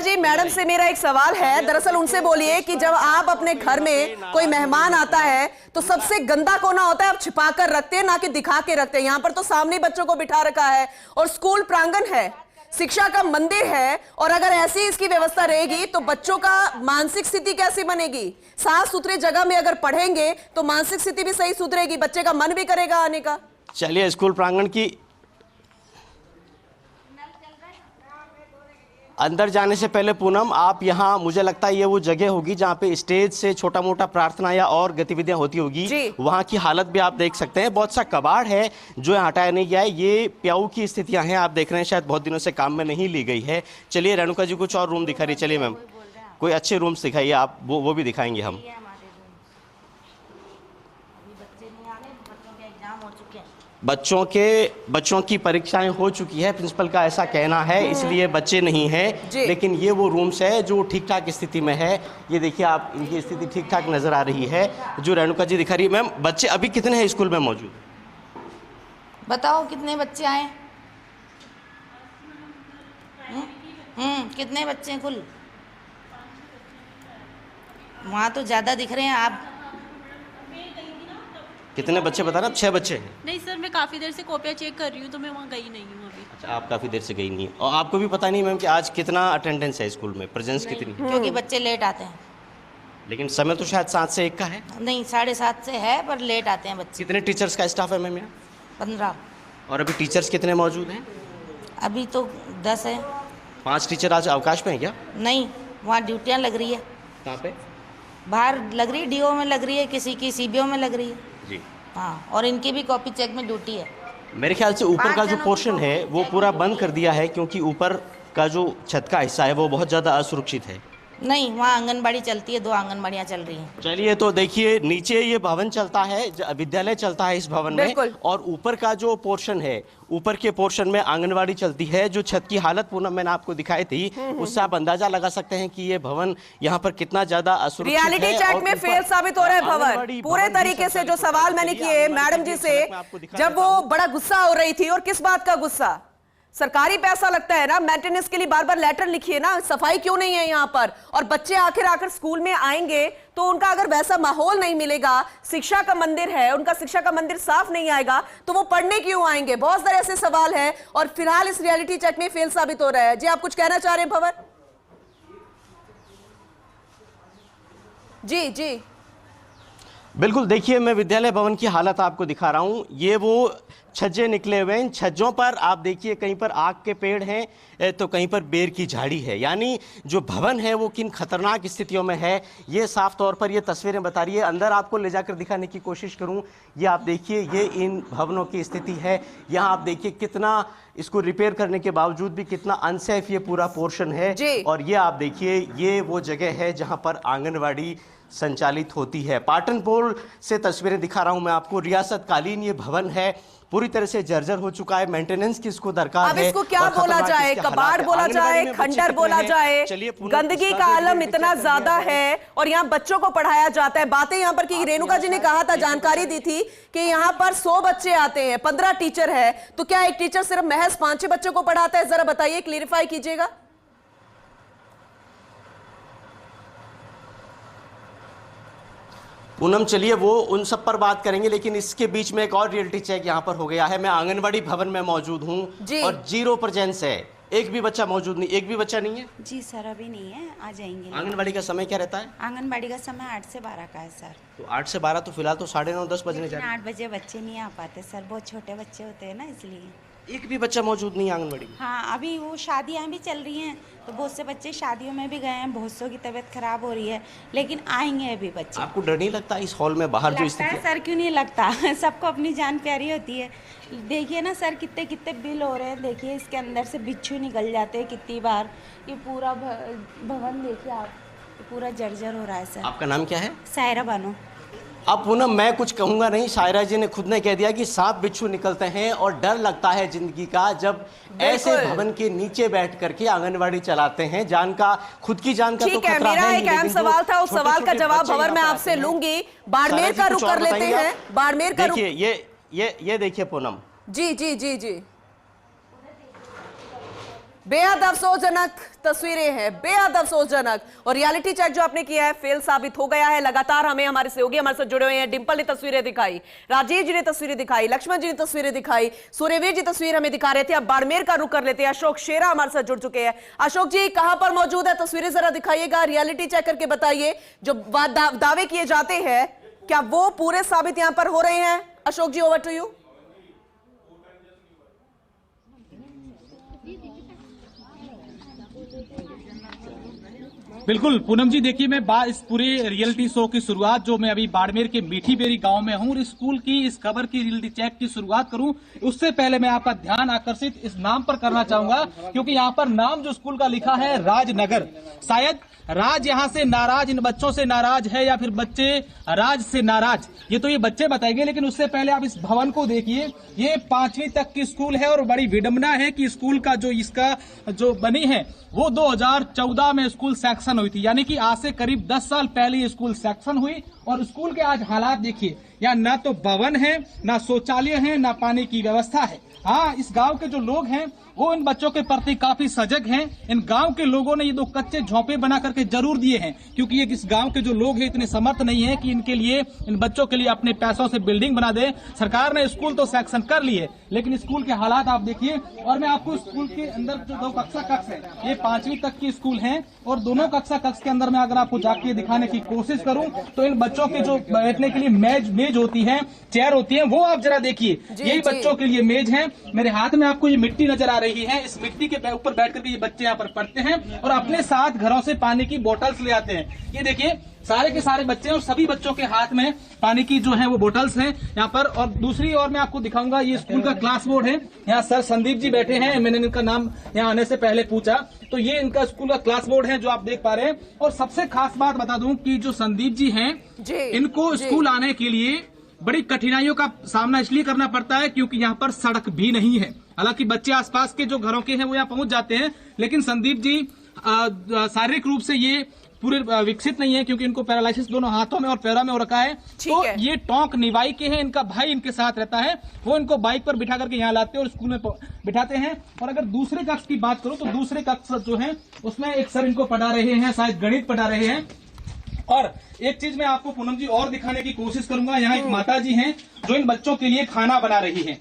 जी मैडम से मेरा एक सवाल है। दरअसल उनसे बोलिए कि जब आप अपने घर में कोई मेहमान आता है तो सबसे गंदा कोना होता है, आप छिपा कर रखते हैं ना कि दिखा के रखते हैं। यहाँ पर तो सामने बच्चों को बिठा रखा है और स्कूल प्रांगण है, शिक्षा का मंदिर है, और अगर ऐसी इसकी व्यवस्था रहेगी तो बच्चों का मानसिक स्थिति कैसी बनेगी? साफ सुथरी जगह में अगर पढ़ेंगे तो मानसिक स्थिति भी सही सुधरेगी, बच्चे का मन भी करेगा आने का। चलिए स्कूल प्रांगण की अंदर जाने से पहले पूनम, आप यहाँ, मुझे लगता है ये वो जगह होगी जहाँ पे स्टेज से छोटा मोटा प्रार्थना या और गतिविधियां होती होगी। वहाँ की हालत भी आप देख सकते हैं। बहुत सा कबाड़ है जो हटाया नहीं गया है। ये प्याऊ की स्थितियां हैं, आप देख रहे हैं, शायद बहुत दिनों से काम में नहीं ली गई है। चलिए रेणुका जी कुछ और रूम दिखा रही है। चलिए मैम, कोई अच्छे रूम्स दिखाइए आप, वो भी दिखाएंगे हम। बच्चों की परीक्षाएं हो चुकी है, प्रिंसिपल का ऐसा कहना है, इसलिए बच्चे नहीं हैं। लेकिन ये वो रूम्स है जो ठीक ठाक स्थिति में है। ये देखिए आप, इनकी स्थिति ठीक ठाक नजर आ रही है जो रेणुका जी दिखा रही है। मैम, बच्चे अभी कितने हैं स्कूल में मौजूद? बताओ कितने बच्चे आए? कितने बच्चे हैं कुल? वहाँ तो ज्यादा दिख रहे हैं। आप कितने बच्चे बता रहे हैं? 6 बच्चे हैं। नहीं सर, मैं काफ़ी देर से कॉपियाँ चेक कर रही हूँ तो मैं वहाँ गई नहीं हूँ अभी। अच्छा, आप काफ़ी देर से गई नहीं, और आपको भी पता नहीं मैम कि आज कितना अटेंडेंस है स्कूल में, प्रेजेंस कितनी? क्योंकि बच्चे लेट आते हैं। लेकिन समय तो शायद 7 से 1 का है। नहीं, 7:30 से है, पर लेट आते हैं बच्चे। कितने टीचर्स का स्टाफ है मैम यहाँ? 15। और अभी टीचर्स कितने मौजूद हैं? अभी तो 10 है। 5 टीचर आज अवकाश में है क्या? नहीं, वहाँ ड्यूटियाँ लग रही है। कहाँ पे? बाहर लग रही है, DO में लग रही है, किसी की CBO में लग रही है जी। हाँ, और इनकी भी कॉपी चेक में ड्यूटी है। मेरे ख्याल से ऊपर का जो पोर्शन है वो पूरा बंद कर दिया है, क्योंकि ऊपर का जो छत का हिस्सा है वो बहुत ज़्यादा असुरक्षित है। नहीं, वहाँ आंगनबाड़ी चलती है, 2 आंगनबाड़ियाँ चल रही हैं। चलिए, तो देखिए नीचे ये भवन चलता है, विद्यालय चलता है इस भवन में, और ऊपर का जो पोर्शन है, ऊपर के पोर्शन में आंगनवाड़ी चलती है। जो छत की हालत पूनम मैंने आपको दिखाई थी, उससे आप अंदाजा लगा सकते हैं कि ये भवन यहाँ पर कितना ज्यादा असुरक्षित है। रियलिटी चेक में फेल साबित हो रहा है भवन पूरे तरीके से। जो सवाल मैंने किए मैडम जी से, जब वो बड़ा गुस्सा हो रही थी, और किस बात का गुस्सा, सरकारी पैसा लगता है ना, मेंटेनेंस के लिए बार बार लेटर लिखिए ना, सफाई क्यों नहीं है यहाँ पर। और बच्चे आखिर स्कूल में आएंगे तो उनका अगर वैसा माहौल नहीं मिलेगा, शिक्षा का मंदिर है, उनका शिक्षा का मंदिर साफ नहीं आएगा, तो वो पढ़ने क्यों आएंगे। बहुत सारे ऐसे सवाल हैं, और फिलहाल इस रियलिटी चेक में फेल साबित हो रहा है। जी, आप कुछ कहना चाह रहे हैं भवन? जी जी बिल्कुल, देखिए मैं विद्यालय भवन की हालत आपको दिखा रहा हूँ। ये वो छज्जे निकले हुए हैं, इन छज्जों पर आप देखिए कहीं पर आग के पेड़ हैं तो कहीं पर बेर की झाड़ी है। यानी जो भवन है वो किन खतरनाक स्थितियों में है, ये साफ तौर पर ये तस्वीरें बता रही है। अंदर आपको ले जाकर दिखाने की कोशिश करूं, ये आप देखिए, ये इन भवनों की स्थिति है। यहाँ आप देखिए कितना इसको रिपेयर करने के बावजूद भी कितना अनसेफ ये पूरा पोर्शन है। और ये आप देखिए, ये वो जगह है जहाँ पर आंगनवाड़ी संचालित होती है। पाटन पोल से तस्वीरें दिखा रहा हूं मैं आपको। रियासत कालीन ये भवन है, पूरी तरह से जर्जर हो चुका है। मेंटेनेंस की इसको दरकार है। अब इसको क्या बोला जाए, कबाड़ बोला जाए, खंडर बोला जाए, गंदगी का आलम इतना ज्यादा है, और यहाँ बच्चों को पढ़ाया जाता है। बातें यहाँ पर की रेणुका जी ने कहा था, जानकारी दी थी कि यहाँ पर 100 बच्चे आते हैं, 15 टीचर है, तो क्या एक टीचर सिर्फ महज 5-6 बच्चों को पढ़ाता है? जरा बताइए, क्लियरिफाई कीजिएगा। पूनम, चलिए वो उन सब पर बात करेंगे, लेकिन इसके बीच में एक और रियलिटी चेक यहाँ पर हो गया है। मैं आंगनबाड़ी भवन में मौजूद हूँ और 0 प्रेजेंस है, एक भी बच्चा मौजूद नहीं, एक भी बच्चा नहीं है। जी सर, अभी नहीं है, आ जाएंगे। आंगनबाड़ी का समय क्या रहता है? आंगनबाड़ी का समय 8 से 12 का है सर। तो 8 से 12 तो फिलहाल तो 9:30-10 बजने जा रहे हैं। 8 बजे बच्चे नहीं आ पाते सर, बहुत छोटे बच्चे होते हैं ना, इसलिए। एक भी बच्चा मौजूद नहीं आंगनबाड़ी में? हाँ, अभी वो शादियाँ भी चल रही हैं, तो बहुत से बच्चे शादियों में भी गए हैं, बहुत सौ की तबीयत खराब हो रही है, लेकिन आएंगे अभी बच्चे। आपको डर नहीं लगता इस हॉल में बाहर जो स्थिति है? सर क्यों नहीं लगता, सबको अपनी जान प्यारी होती है। देखिए ना सर, कितने कितने बिल हो रहे हैं, देखिए इसके अंदर से बिच्छू निकल जाते हैं कितनी बार। ये पूरा भवन देखिए आप, पूरा जर्जर हो रहा है सर। आपका नाम क्या है? सायरा बानो। अब पूनम, मैं कुछ कहूंगा नहीं, शायरा जी ने खुद ने कह दिया कि सांप बिच्छू निकलते हैं, और डर लगता है जिंदगी का जब ऐसे भवन के नीचे बैठ करके आंगनवाड़ी चलाते हैं। जान का, खुद की जान का तो खतरा है। मेरा एक अहम सवाल था, उस सवाल का जवाब भवन में आपसे लूंगी। बाड़मेर का रुख कर लेते हैं, बाड़मेर का रुख। देखिए ये देखिए पूनम। जी जी जी जी, बेहद अफसोसजनक तस्वीरें हैं, बेहद अफसोसजनक। और रियलिटी चेक जो आपने किया है फेल साबित हो गया है। लगातार हमें हमारे सहयोगी हमारे साथ जुड़े हुए हैं। डिंपल ने तस्वीरें दिखाई, राजीव जी ने तस्वीरें दिखाई, लक्ष्मण जी ने तस्वीरें दिखाई, सूर्यवीर जी तस्वीर हमें दिखा रहे थे। अब बाड़मेर का रुख कर लेते हैं, अशोक शेरा हमारे साथ जुड़ चुके हैं। अशोक जी, कहां पर मौजूद है? तस्वीरें जरा दिखाइएगा, रियलिटी चेक करके बताइए, जो दावे किए जाते हैं क्या वो पूरे साबित यहां पर हो रहे हैं? अशोक जी, ओवर टू यू। बिल्कुल पूनम जी, देखिए मैं इस पूरे रियलिटी शो की शुरुआत जो मैं अभी बाड़मेर के मीठी बेरी गांव में हूं, स्कूल की इस खबर की रियलिटी चेक की शुरुआत करूं उससे पहले मैं आपका ध्यान आकर्षित इस नाम पर करना चाहूंगा, क्योंकि यहां पर नाम जो स्कूल का लिखा है राजनगर। शायद राज यहां से नाराज, इन बच्चों से नाराज है, या फिर बच्चे राज से नाराज, ये तो ये बच्चे बताएंगे। लेकिन उससे पहले आप इस भवन को देखिए, ये 5वीं तक की स्कूल है, और बड़ी विडंबना है कि स्कूल का जो इसका जो बनी है वो 2014 में स्कूल सेक्शन हुई थी, यानी कि आज से करीब 10 साल पहले स्कूल सेक्शन हुई। और स्कूल के आज हालात देखिए, यहाँ ना तो भवन है, ना शौचालय है, ना पानी की व्यवस्था है। हाँ, इस गांव के जो लोग हैं वो इन बच्चों के प्रति काफी सजग हैं। इन गांव के लोगों ने ये 2 कच्चे झोंपे बना करके जरूर दिए हैं, क्योंकि ये इस गांव के जो लोग हैं इतने समर्थ नहीं है कि इनके लिए, इन बच्चों के लिए अपने पैसों से बिल्डिंग बना दे। सरकार ने स्कूल तो सेक्शन कर लिए, लेकिन स्कूल के हालात आप देखिए। और मैं आपको स्कूल के अंदर जो 2 कक्षा कक्ष है, ये 5वीं तक की स्कूल है, और दोनों कक्षा कक्ष के अंदर में अगर आपको जाके दिखाने की कोशिश करूं तो इन बच्चों के जो बैठने के लिए मेज होती है, चेयर होती है, वो आप जरा देखिए, यही बच्चों के लिए मेज है। मेरे हाथ में आपको ये मिट्टी नजर आ रही है, इस मिट्टी के ऊपर बैठ करके ये बच्चे यहाँ पर पढ़ते हैं, और अपने साथ घरों से पानी की बोतल्स ले आते हैं। ये देखिए, सारे के सारे बच्चे और सभी बच्चों के हाथ में पानी की जो है वो बोतल्स हैं यहाँ पर। और दूसरी ओर मैं आपको दिखाऊंगा, ये स्कूल का क्लास बोर्ड है। यहाँ सर संदीप जी बैठे हैं, मैंने इनका नाम यहाँ आने से पहले पूछा, तो ये इनका स्कूल का क्लास बोर्ड है जो आप देख पा रहे हैं। और सबसे खास बात बता दूं कि जो संदीप जी हैं, इनको स्कूल आने के लिए बड़ी कठिनाइयों का सामना इसलिए करना पड़ता है क्योंकि यहाँ पर सड़क भी नहीं है। हालांकि बच्चे आसपास के जो घरों के हैं वो यहाँ पहुंच जाते हैं, लेकिन संदीप जी शारीरिक रूप से ये पूरे विकसित नहीं है क्योंकि इनको पैरालिसिस दोनों हाथों में और पैरों में हो रखा है। तो ये टोंक निवाई के हैं, इनका भाई इनके साथ रहता है, वो इनको बाइक पर बिठा करके यहाँ लाते हैं और स्कूल में बिठाते हैं। और अगर दूसरे कक्ष की बात करूं तो दूसरे कक्ष जो है उसमें एक सर इनको पढ़ा रहे हैं, शायद गणित पढ़ा रहे हैं। और एक चीज मैं आपको पूनम जी और दिखाने की कोशिश करूंगा, यहाँ एक माता जी हैं जो इन बच्चों के लिए खाना बना रही हैं।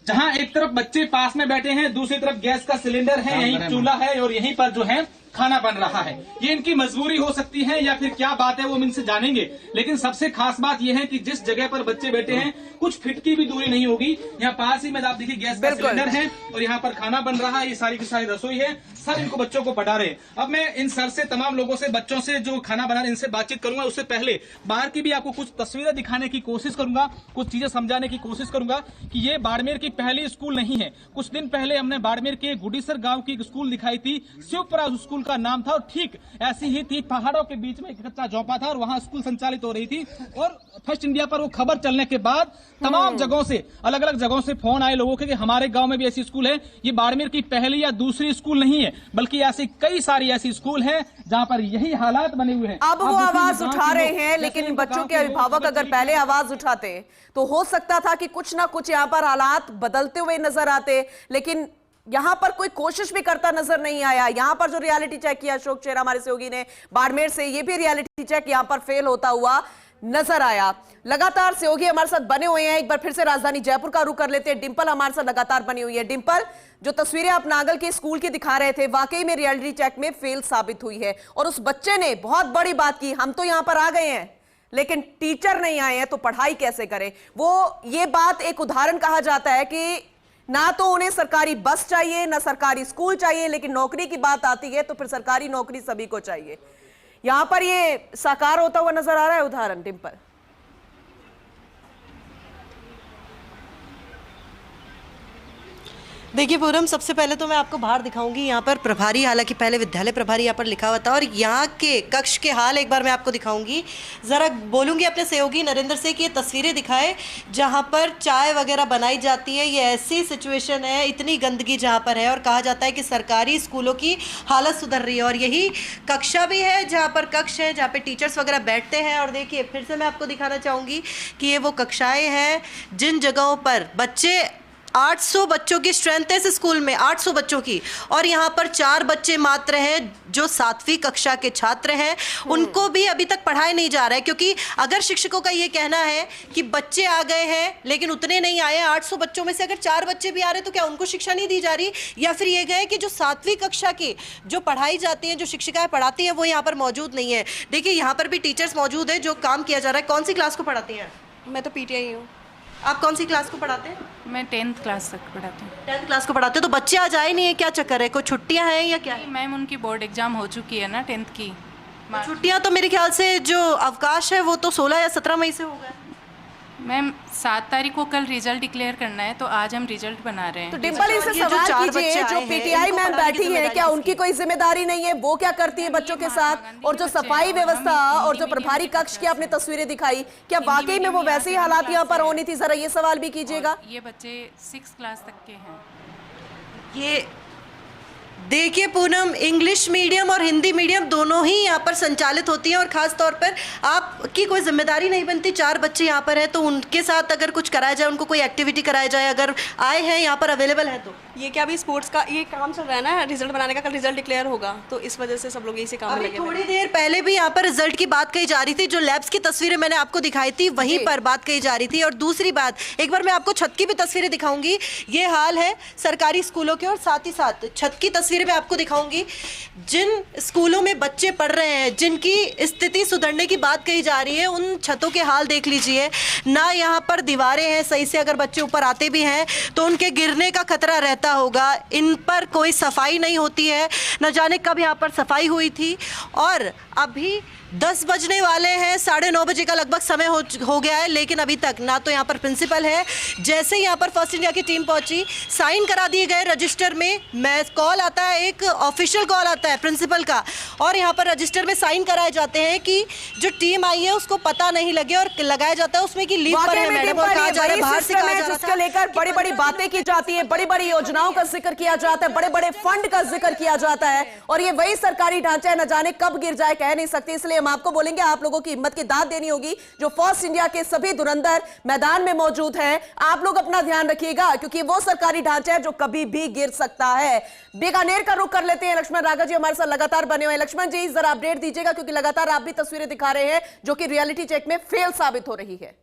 जहां एक तरफ बच्चे पास में बैठे हैं, दूसरी तरफ गैस का सिलेंडर है, यहीं चूल्हा है और यहीं पर जो है खाना बन रहा है। ये इनकी मजबूरी हो सकती है या फिर क्या बात है वो हम इनसे जानेंगे, लेकिन सबसे खास बात यह है कि जिस जगह पर बच्चे बैठे हैं कुछ फीट की भी दूरी नहीं होगी, यहाँ पास ही में आप देखिए गैस का सिलेंडर है और यहाँ पर खाना बन रहा है, ये सारी की सारी रसोई है। सर इनको बच्चों को पढ़ा रहे हैं। अब मैं इन सर से, तमाम लोगों से, बच्चों से जो खाना बना रहे इनसे बातचीत करूंगा। उससे पहले बाहर की भी आपको कुछ तस्वीरें दिखाने की कोशिश करूंगा, कुछ चीजें समझाने की कोशिश करूंगा कि ये बाड़मेर की पहली स्कूल नहीं है। कुछ दिन पहले हमने बाड़मेर के गुडीसर गांव की एक स्कूल दिखाई थी, शिवपुरा स्कूल का नाम था, और ठीक ऐसी ही थी, पहाड़ों के बीच में एक कच्चा झोंपा था और वहां स्कूल संचालित हो रही थी। और फर्स्ट इंडिया पर वो खबर चलने के बाद तमाम जगहों से, अलग अलग जगहों से फोन आए लोगों के कि हमारे गांव में भी ऐसी स्कूल है। ये बाड़मेर की पहली या दूसरी स्कूल नहीं है, बल्कि ऐसी कई सारी ऐसी स्कूल हैं जहां पर यही हालात बने हुए हैं। अब वो आवाज उठा रहे हैं, लेकिन इन बच्चों के अभिभावक अगर पहले आवाज उठाते तो हो सकता था कि कुछ ना कुछ यहाँ पर हालात बदलते हुए नजर आते, लेकिन यहां पर कोई कोशिश भी करता नजर नहीं आया। यहां पर जो रियलिटी चेक किया अशोक चेहरा हमारे सहयोगी ने बाड़मेर से, ये भी रियलिटी चेक यहां पर फेल होता हुआ नजर आया। लगातार सहयोगी हमारे साथ बने हुए हैं, एक बार फिर से राजधानी जयपुर का रुख कर लेते हैं। डिंपल हमारे साथ लगातार बनी हुई है। डिंपल, जो तस्वीरें आप नांगल के स्कूल की दिखा रहे थे, वाकई में रियलिटी चेक में फेल साबित हुई है। और उस बच्चे ने बहुत बड़ी बात की, हम तो यहां पर आ गए हैं लेकिन टीचर नहीं आए हैं तो पढ़ाई कैसे करें। वो ये बात एक उदाहरण कहा जाता है कि ना तो उन्हें सरकारी बस चाहिए, ना सरकारी स्कूल चाहिए, लेकिन नौकरी की बात आती है तो फिर सरकारी नौकरी सभी को चाहिए। यहां पर ये साकार होता हुआ नजर आ रहा है उदाहरण। डिंपल, देखिए पूनम, सबसे पहले तो मैं आपको बाहर दिखाऊंगी। यहाँ पर प्रभारी, हालांकि पहले विद्यालय प्रभारी यहाँ पर लिखा हुआ था, और यहाँ के कक्ष के हाल एक बार मैं आपको दिखाऊंगी। ज़रा बोलूँगी अपने सहयोगी नरेंद्र से कि ये तस्वीरें दिखाए जहाँ पर चाय वगैरह बनाई जाती है। ये ऐसी सिचुएशन है, इतनी गंदगी जहाँ पर है, और कहा जाता है कि सरकारी स्कूलों की हालत सुधर रही है। और यही कक्षा भी है जहाँ पर कक्ष है जहाँ पर टीचर्स वगैरह बैठते हैं। और देखिए फिर से मैं आपको दिखाना चाहूँगी कि ये वो कक्षाएँ हैं जिन जगहों पर बच्चे, 800 बच्चों की स्ट्रेंथ है इस स्कूल में, 800 बच्चों की, और यहाँ पर 4 बच्चे मात्र हैं जो 7वीं कक्षा के छात्र हैं। उनको भी अभी तक पढ़ाया नहीं जा रहा है, क्योंकि अगर शिक्षकों का ये कहना है कि बच्चे आ गए हैं लेकिन उतने नहीं आए, 800 बच्चों में से अगर 4 बच्चे भी आ रहे हैं तो क्या उनको शिक्षा नहीं दी जा रही, या फिर ये गए कि जो 7वीं कक्षा की जो पढ़ाई जाती है, जो शिक्षिकाएं पढ़ाती हैं, वो यहाँ पर मौजूद नहीं है। देखिए यहाँ पर भी टीचर्स मौजूद है, जो काम किया जा रहा है। कौन सी क्लास को पढ़ाती हैं? मैं तो पीटीआई हूँ। आप कौन सी क्लास को पढ़ाते हैं? मैं 10th क्लास तक पढ़ाती हूँ। 10th क्लास को पढ़ाते हो, तो बच्चे आज आए नहीं है, क्या चक्कर है? कोई छुट्टियां हैं या क्या है? मैम, उनकी बोर्ड एग्जाम हो चुकी है ना 10th की। छुट्टियां तो मेरे ख्याल से जो अवकाश है वो तो 16 या 17 मई से होगा। मैम 7 तारीख को कल रिजल्ट डिक्लेयर करना है, तो आज हम रिजल्ट बना रहे हैं। तो डिंपल, इनसे सवाल कीजिए, जो पीटीआई मैम बैठी है, क्या उनकी कोई जिम्मेदारी नहीं है? वो क्या करती है बच्चों के साथ? और जो सफाई व्यवस्था और जो प्रभारी कक्ष की आपने तस्वीरें दिखाई, क्या वाकई में वो वैसे ही हालात यहाँ पर होनी थी? जरा ये सवाल भी कीजिएगा। ये बच्चे 6th क्लास तक के हैं। ये देखिए पूनम, इंग्लिश मीडियम और हिंदी मीडियम दोनों ही यहाँ पर संचालित होती हैं, और ख़ास तौर पर आपकी कोई जिम्मेदारी नहीं बनती। 4 बच्चे यहाँ पर हैं तो उनके साथ अगर कुछ कराया जाए, उनको कोई एक्टिविटी कराया जाए, अगर आए हैं यहाँ पर अवेलेबल है तो। ये क्या अभी स्पोर्ट्स का ये काम चल रहा है ना, रिजल्ट बनाने का, कल रिजल्ट डिक्लेयर होगा, तो इस वजह से सब लोग इसी काम में लगे। थोड़ी देर पहले भी यहाँ पर रिजल्ट की बात कही जा रही थी, जो लैब्स की तस्वीरें मैंने आपको दिखाई थी वहीं पर बात कही जा रही थी। और दूसरी बात, एक बार मैं आपको छत की भी तस्वीरें दिखाऊंगी। ये हाल है सरकारी स्कूलों के, और साथ ही साथ छत की तस्वीर तस्वीरें मैं आपको दिखाऊंगी। जिन स्कूलों में बच्चे पढ़ रहे हैं, जिनकी स्थिति सुधरने की बात कही जा रही है, उन छतों के हाल देख लीजिए। ना यहाँ पर दीवारें हैं सही से, अगर बच्चे ऊपर आते भी हैं तो उनके गिरने का खतरा रहता होगा। इन पर कोई सफाई नहीं होती है, न जाने कब यहाँ पर सफाई हुई थी। और अभी 10 बजने वाले हैं, 9:30 बजे का लगभग समय हो गया है, लेकिन अभी तक ना तो यहाँ पर प्रिंसिपल है। जैसे यहाँ पर फर्स्ट इंडिया की टीम पहुंची, साइन करा दिए गए रजिस्टर में। कॉल आता है, एक ऑफिशियल कॉल आता है प्रिंसिपल का, और यहाँ पर रजिस्टर में साइन कराए जाते हैं कि जो टीम आई है उसको पता नहीं लगे, और लगाया जाता है उसमें कि लीव पर है मैडम, और कहा जा रहा है बाहर से कहा जा रहा जिसको लेकर बड़ी बड़ी बातें की जाती है, बड़ी बड़ी योजनाओं का जिक्र किया जाता है, बड़े बड़े फंड का जिक्र किया जाता है, और ये वही सरकारी ढांचा है, न जाने कब गिर जाए कह नहीं सकते। इसलिए हम आपको बोलेंगे, आप लोगों की हिम्मत की दाद देनी होगी। जो फर्स्ट इंडिया के सभी धुरंधर मैदान में मौजूद हैं, आप लोग अपना ध्यान रखिएगा, क्योंकि वो सरकारी ढांचा है जो कभी भी गिर सकता है। बीकानेर का रुख कर लेते हैं। लक्ष्मण राघव जी हमारे साथ लगातार बने हुए हैं। लक्ष्मण जी, जरा अपडेट दीजिएगा, क्योंकि लगातार आप भी तस्वीरें दिखा रहे हैं जो कि रियलिटी चेक में फेल साबित हो रही है।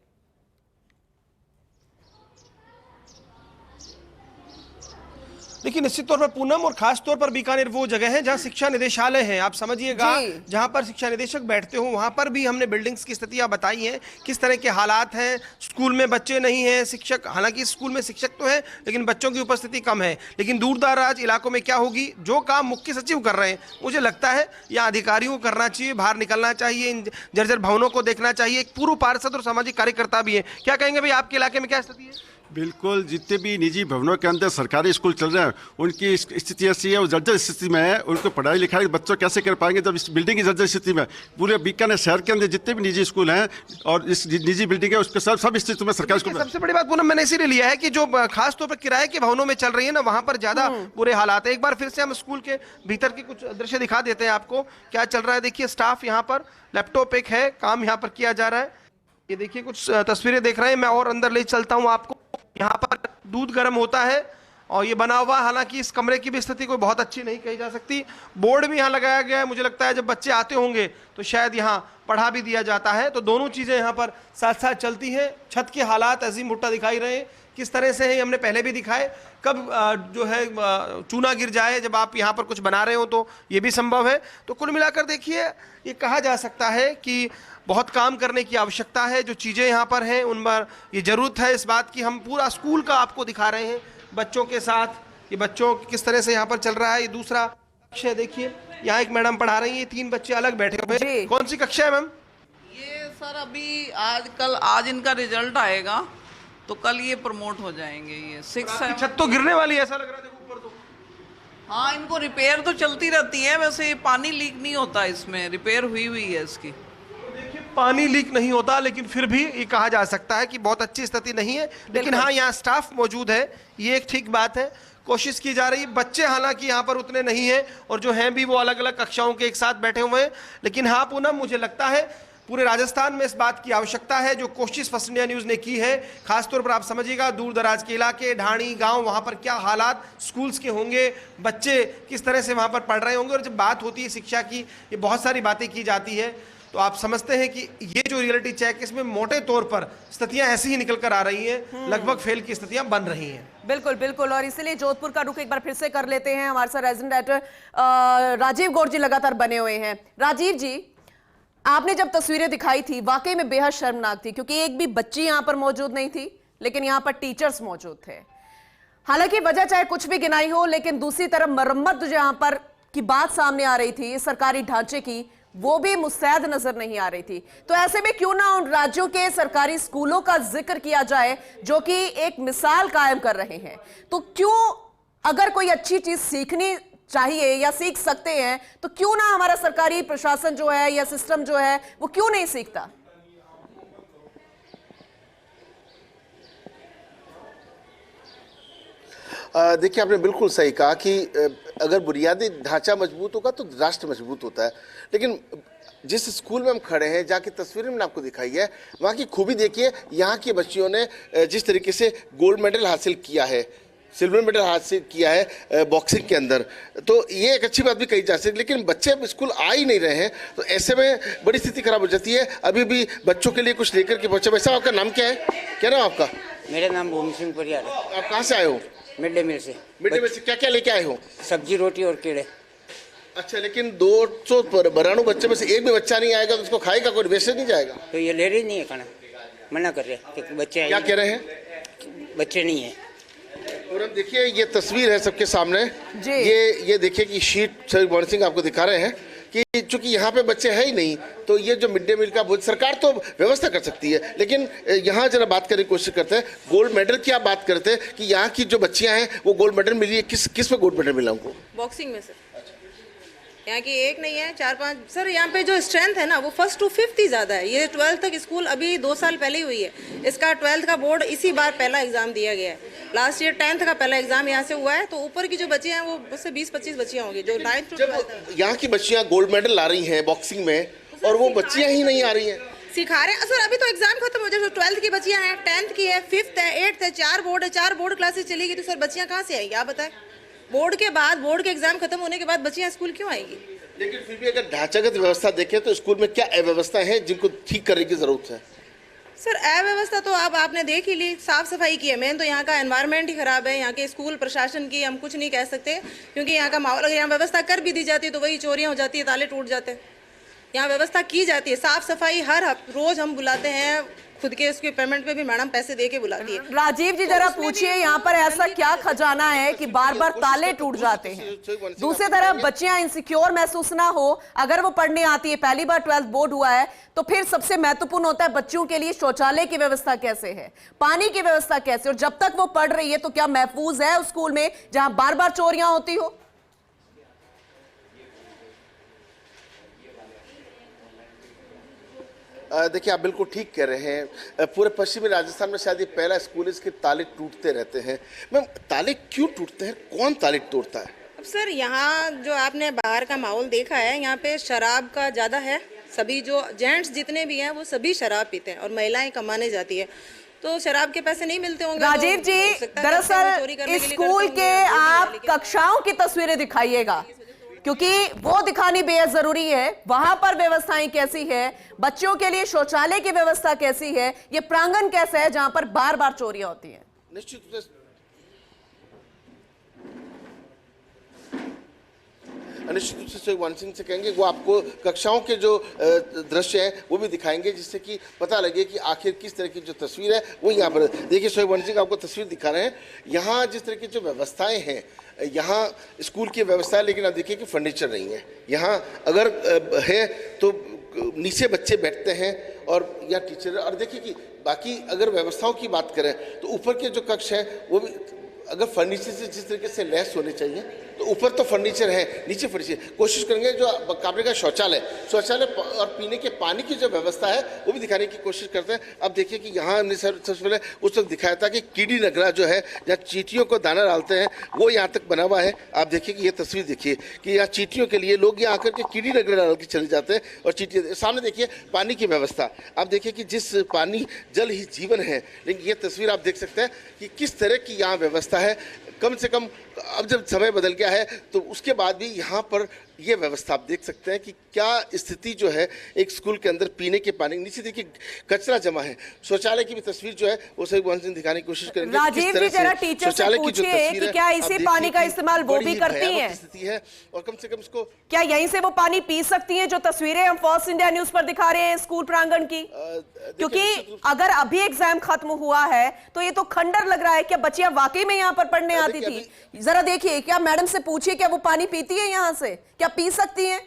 देखिए, निश्चित तौर पर पूनम और खास तौर पर बीकानेर वो जगह है जहां शिक्षा निदेशालय है। आप समझिएगा, जहां पर शिक्षा निदेशक बैठते हो, वहां पर भी हमने बिल्डिंग्स की स्थितियां बताई हैं, किस तरह के हालात हैं। स्कूल में बच्चे नहीं हैं, शिक्षक, हालांकि स्कूल में शिक्षक तो है लेकिन बच्चों की उपस्थिति कम है। लेकिन दूर दराज इलाकों में क्या होगी, जो काम मुख्य सचिव कर रहे हैं, मुझे लगता है यहाँ अधिकारियों को करना चाहिए, बाहर निकलना चाहिए, इन जर्जर भवनों को देखना चाहिए। एक पूर्व पार्षद और सामाजिक कार्यकर्ता भी है। क्या कहेंगे भाई, आपके इलाके में क्या स्थिति है? बिल्कुल, जितने भी निजी भवनों के अंदर सरकारी स्कूल चल रहे हैं, उनकी स्थिति ऐसी है, वो जर्जर स्थिति में है। उनको पढ़ाई लिखाई बच्चों कैसे कर पाएंगे जब इस बिल्डिंग की जर्जर स्थिति में। पूरे बीकानेर शहर के अंदर जितने भी निजी स्कूल हैं और इस निजी बिल्डिंग है, उसके सब स्थिति में सरकारी स्कूल। सबसे बड़ी बात पूनम मैंने इसीलिए लिया है कि जो खास तौर पर किराए के भवनों में चल रही है ना, वहां पर ज्यादा बुरे हालात है। एक बार फिर से हम स्कूल के भीतर की कुछ दृश्य दिखा देते हैं आपको, क्या चल रहा है। देखिए, स्टाफ यहाँ पर, लैपटॉप एक है, काम यहाँ पर किया जा रहा है। ये देखिए, कुछ तस्वीरें देख रहे हैं, मैं और अंदर ले चलता हूँ आपको। यहाँ पर दूध गर्म होता है और ये बना हुआ, हालांकि इस कमरे की भी स्थिति कोई बहुत अच्छी नहीं कही जा सकती। बोर्ड भी यहाँ लगाया गया है, मुझे लगता है जब बच्चे आते होंगे तो शायद यहाँ पढ़ा भी दिया जाता है। तो दोनों चीज़ें यहाँ पर साथ साथ चलती हैं। छत के हालात अजीम भुट्टा दिखाई रहे हैं, किस तरह से है हमने पहले भी दिखाए। कब जो है चूना गिर जाए जब आप यहाँ पर कुछ बना रहे हो, तो ये भी संभव है। तो कुल मिलाकर देखिए, ये कहा जा सकता है कि बहुत काम करने की आवश्यकता है। जो चीज़ें यहाँ पर हैं उन पर ये ज़रूरत है इस बात की। हम पूरा स्कूल का आपको दिखा रहे हैं बच्चों के साथ, ये बच्चों किस तरह से यहाँ पर चल रहा है। ये दूसरा कक्षा है, देखिए यहाँ एक मैडम पढ़ा रही है, 3 बच्चे अलग बैठे हुए हैं। कौन सी कक्षा है मैम? ये सर अभी आज इनका रिजल्ट आएगा तो कल ये प्रमोट हो जाएंगे। ये 6 छत तो गिरने वाली है ऐसा लग रहा है, देखो ऊपर तो। हाँ, इनको रिपेयर तो चलती रहती है, वैसे पानी लीक नहीं होता, इसमें रिपेयर हुई है इसकी। पानी लीक नहीं होता, लेकिन फिर भी ये कहा जा सकता है कि बहुत अच्छी स्थिति नहीं है। लेकिन हाँ, यहाँ स्टाफ मौजूद है, ये एक ठीक बात है। कोशिश की जा रही है। बच्चे हालांकि यहाँ पर उतने नहीं हैं, और जो हैं भी वो अलग अलग कक्षाओं के एक साथ बैठे हुए हैं। लेकिन हाँ पूनम, मुझे लगता है पूरे राजस्थान में इस बात की आवश्यकता है जो कोशिश फर्स्ट इंडिया न्यूज़ ने की है। खासतौर पर आप समझिएगा, दूर दराज के इलाके, ढाणी गांव, वहाँ पर क्या हालात स्कूल्स के होंगे, बच्चे किस तरह से वहाँ पर पढ़ रहे होंगे। और जब बात होती है शिक्षा की, ये बहुत सारी बातें की जाती है, तो आप समझते हैं कि ये जो रियलिटी चेक, इसमें मोटे तौर पर स्थितियां ऐसी ही निकल कर आ रही हैं, लगभग फेल की स्थितियां बन रही हैं। बिल्कुल बिल्कुल, और इसीलिए जोधपुर का रुख एक बार फिर से कर लेते हैं। हमारे साथ रेजिडेंट एडिटर राजीव गौड़ जी लगातार बने हुए हैं। राजीव जी, आपने जब तस्वीरें दिखाई थी, वाकई में बेहद शर्मनाक थी, क्योंकि एक भी बच्ची यहाँ पर मौजूद नहीं थी, लेकिन यहाँ पर टीचर्स मौजूद थे। हालांकि वजह चाहे कुछ भी गिनाई हो, लेकिन दूसरी तरफ मरम्मत जो यहाँ पर की बात सामने आ रही थी सरकारी ढांचे की, वो भी मुस्तैद नजर नहीं आ रही थी। तो ऐसे में क्यों ना उन राज्यों के सरकारी स्कूलों का जिक्र किया जाए जो कि एक मिसाल कायम कर रहे हैं। तो क्यों, अगर कोई अच्छी चीज सीखनी चाहिए या सीख सकते हैं, तो क्यों ना हमारा सरकारी प्रशासन जो है या सिस्टम जो है वो क्यों नहीं सीखता? देखिए, आपने बिल्कुल सही कहा कि अगर बुनियादी ढांचा मजबूत होगा तो राष्ट्र मजबूत होता है। लेकिन जिस स्कूल में हम खड़े हैं, जहाँ की तस्वीरें मैंने आपको दिखाई है, वहाँ की खूबी देखिए। यहाँ की बच्चियों ने जिस तरीके से गोल्ड मेडल हासिल किया है, सिल्वर मेडल हासिल किया है बॉक्सिंग के अंदर, तो ये एक अच्छी बात भी कही जा सकती है। लेकिन बच्चे अब स्कूल आ ही नहीं रहे हैं, तो ऐसे में बड़ी स्थिति खराब हो जाती है। अभी भी बच्चों के लिए कुछ लेकर के पहुंचे। भाई साहब, आपका नाम क्या है? क्या नाम आपका? मेरा नाम भूमि सिंह परियार है। आप कहाँ से आए हो? मिड डे मील से। मिड डे मील से क्या क्या लेके आए हो? सब्जी, रोटी और कीड़े। अच्छा, लेकिन 200 92 बच्चे में से एक भी बच्चा नहीं आएगा तो उसको खाएगा कोई, वेस्ट नहीं जाएगा? तो ये ले रही नहीं है खाना, मना कर रहे हैं कि बच्चे क्या कह रहे हैं? बच्चे नहीं है। और अब देखिए ये तस्वीर है सबके सामने जी। ये देखिए कि शीट भवन सिंह आपको दिखा रहे हैं कि चूंकि यहाँ पे बच्चे हैं ही नहीं, तो ये जो मिड डे मील का बोझ सरकार तो व्यवस्था कर सकती है, लेकिन यहाँ जरा बात करने की कोशिश करते हैं। गोल्ड मेडल की आप बात करते हैं कि यहाँ की जो बच्चियाँ हैं वो गोल्ड मेडल मिली है, किस में गोल्ड मेडल मिला उनको? बॉक्सिंग में सर। यहाँ की एक नहीं है, 4-5 सर। यहाँ पे जो स्ट्रेंथ है ना वो 1st to 5th ही ज़्यादा है। ये 12th तक स्कूल अभी 2 साल पहले ही हुई है। इसका 12th का बोर्ड इसी बार पहला एग्जाम दिया गया है। लास्ट ईयर 10th का पहला एग्जाम यहाँ से हुआ है। तो ऊपर की जो बच्चियाँ हैं वो उससे 20-25 बच्चियाँ होंगी जो 9th to 12th। यहाँ की बच्चियाँ गोल्ड मेडल ला रही हैं बॉक्सिंग में और वो बच्चियाँ ही नहीं आ रही हैं, सिखा रहे हैं सर। अभी तो एग्जाम खत्म हो जाए। 12th की बच्चियाँ हैं, 10th की है, 5th है, 8th है, 4 बोर्ड है। 4 बोर्ड क्लासेस चलेगी तो सर बच्चियाँ कहाँ से आएगी आप बताएं? बोर्ड के बाद, बोर्ड के एग्जाम खत्म होने के बाद बच्चियाँ स्कूल क्यों आएगी? लेकिन फिर भी अगर ढांचागत व्यवस्था देखें तो स्कूल में क्या अव्यवस्था है जिनको ठीक करने की जरूरत है? सर अव्यवस्था तो अब आपने देख ही ली। साफ सफाई की है मेन, तो यहाँ का एनवायरनमेंट ही खराब है। यहाँ के स्कूल प्रशासन की हम कुछ नहीं कह सकते, क्योंकि यहाँ का माहौल, अगर यहाँ व्यवस्था कर भी दी जाती है तो वही चोरियाँ हो जाती है, ताले टूट जाते हैं। यहाँ व्यवस्था की जाती है, साफ सफाई हर रोज हम बुलाते हैं, खुद के उसके पेमेंट पे भी मैडम पैसे दे के बुलाती है। राजीव जी जरा पूछिए यहाँ पर ऐसा क्या खजाना है कि बार बार ताले टूट जाते हैं? दूसरी तरफ बच्चियां इनसिक्योर महसूस ना हो अगर वो पढ़ने आती है, पहली बार 12th बोर्ड हुआ है, तो फिर सबसे महत्वपूर्ण होता है बच्चों के लिए शौचालय की व्यवस्था कैसे है, पानी की व्यवस्था कैसे, और जब तक वो पढ़ रही है तो क्या महफूज है उस स्कूल में जहां बार बार चोरियां होती हो? देखिए आप बिल्कुल ठीक कह रहे हैं। पूरे पश्चिमी राजस्थान में शायद ये पहला स्कूल है इसके ताले टूटते रहते हैं। मैम, ताले क्यों टूटते हैं, कौन ताले तोड़ता है? अब सर यहाँ जो आपने बाहर का माहौल देखा है, यहाँ पे शराब का ज़्यादा है। सभी जो जेंट्स जितने भी हैं वो सभी शराब पीते हैं और महिलाएं कमाने जाती है, तो शराब के पैसे नहीं मिलते होंगे। राजीव जी दरअसल इस स्कूल के आप कक्षाओं की तस्वीरें दिखाइएगा, क्योंकि वो दिखानी बेहद जरूरी है। वहां पर व्यवस्थाएं कैसी है, बच्चों के लिए शौचालय की व्यवस्था कैसी है, ये प्रांगण कैसा है जहां पर बार बार चोरियां होती हैं? निश्चित रूप से वन सिंह से कहेंगे वो आपको कक्षाओं के जो दृश्य हैं वो भी दिखाएंगे, जिससे कि पता लगे कि आखिर किस तरह की जो तस्वीर है वो यहाँ पर। देखिए सोहेब वन सिंह आपको तस्वीर दिखा रहे हैं। यहाँ जिस तरह की जो व्यवस्थाएं हैं, यहाँ स्कूल की व्यवस्था है, लेकिन आप देखिए कि फर्नीचर नहीं है। यहाँ अगर है तो नीचे बच्चे बैठते हैं और या टीचर, और देखिए कि बाकी अगर व्यवस्थाओं की बात करें तो ऊपर के जो कक्ष हैं वो भी अगर फर्नीचर से जिस तरीके से लैस होने चाहिए, तो ऊपर तो फर्नीचर है, नीचे फर्नीचर। कोशिश करेंगे जो काबरे का शौचालय और पीने के पानी की जो व्यवस्था है वो भी दिखाने की कोशिश करते हैं। अब देखिए कि यहाँ हमने सबसे पहले उस वक्त दिखाया था कि कीड़ी नगरा जो है, जहाँ चींटियों को दाना डालते हैं, वो यहाँ तक बना हुआ है। आप देखिए कि ये तस्वीर देखिए कि यहाँ चींटियों के लिए लोग यहाँ आकर के कीड़ी नगरा डाल के चले जाते हैं और चींटियाँ। सामने देखिए पानी की व्यवस्था, आप देखिए कि जिस पानी जल ही जीवन है, लेकिन ये तस्वीर आप देख सकते हैं कि किस तरह की यहाँ व्यवस्था है। कम से कम अब जब समय बदल गया है तो उसके बाद भी यहाँ पर ये व्यवस्था आप देख सकते हैं कि क्या स्थिति जो है एक स्कूल के अंदर पीने के पानी, नीचे देखिए कचरा जमा है। शौचालय की भी तस्वीर जो है वो सही वन सिंह दिखाने की कोशिश करेंगे। राजीव जी जरा टीचर से पूछिए कि क्या इसी पानी का इस्तेमाल वो भी करती हैं? स्थिति है और कम से कम इसको क्या यहीं से वो पानी पी सकती हैं जो तस्वीरें हम फर्स्ट इंडिया न्यूज पर दिखा रहे हैं स्कूल प्रांगण की? क्योंकि अगर अभी एग्जाम खत्म हुआ है तो ये तो खंडर लग रहा है। क्या बच्चियां वाकई में यहाँ पर पढ़ने आती थी? जरा देखिए, क्या मैडम से पूछिए क्या वो पानी पीती है, यहाँ से क्या पी सकती हैं?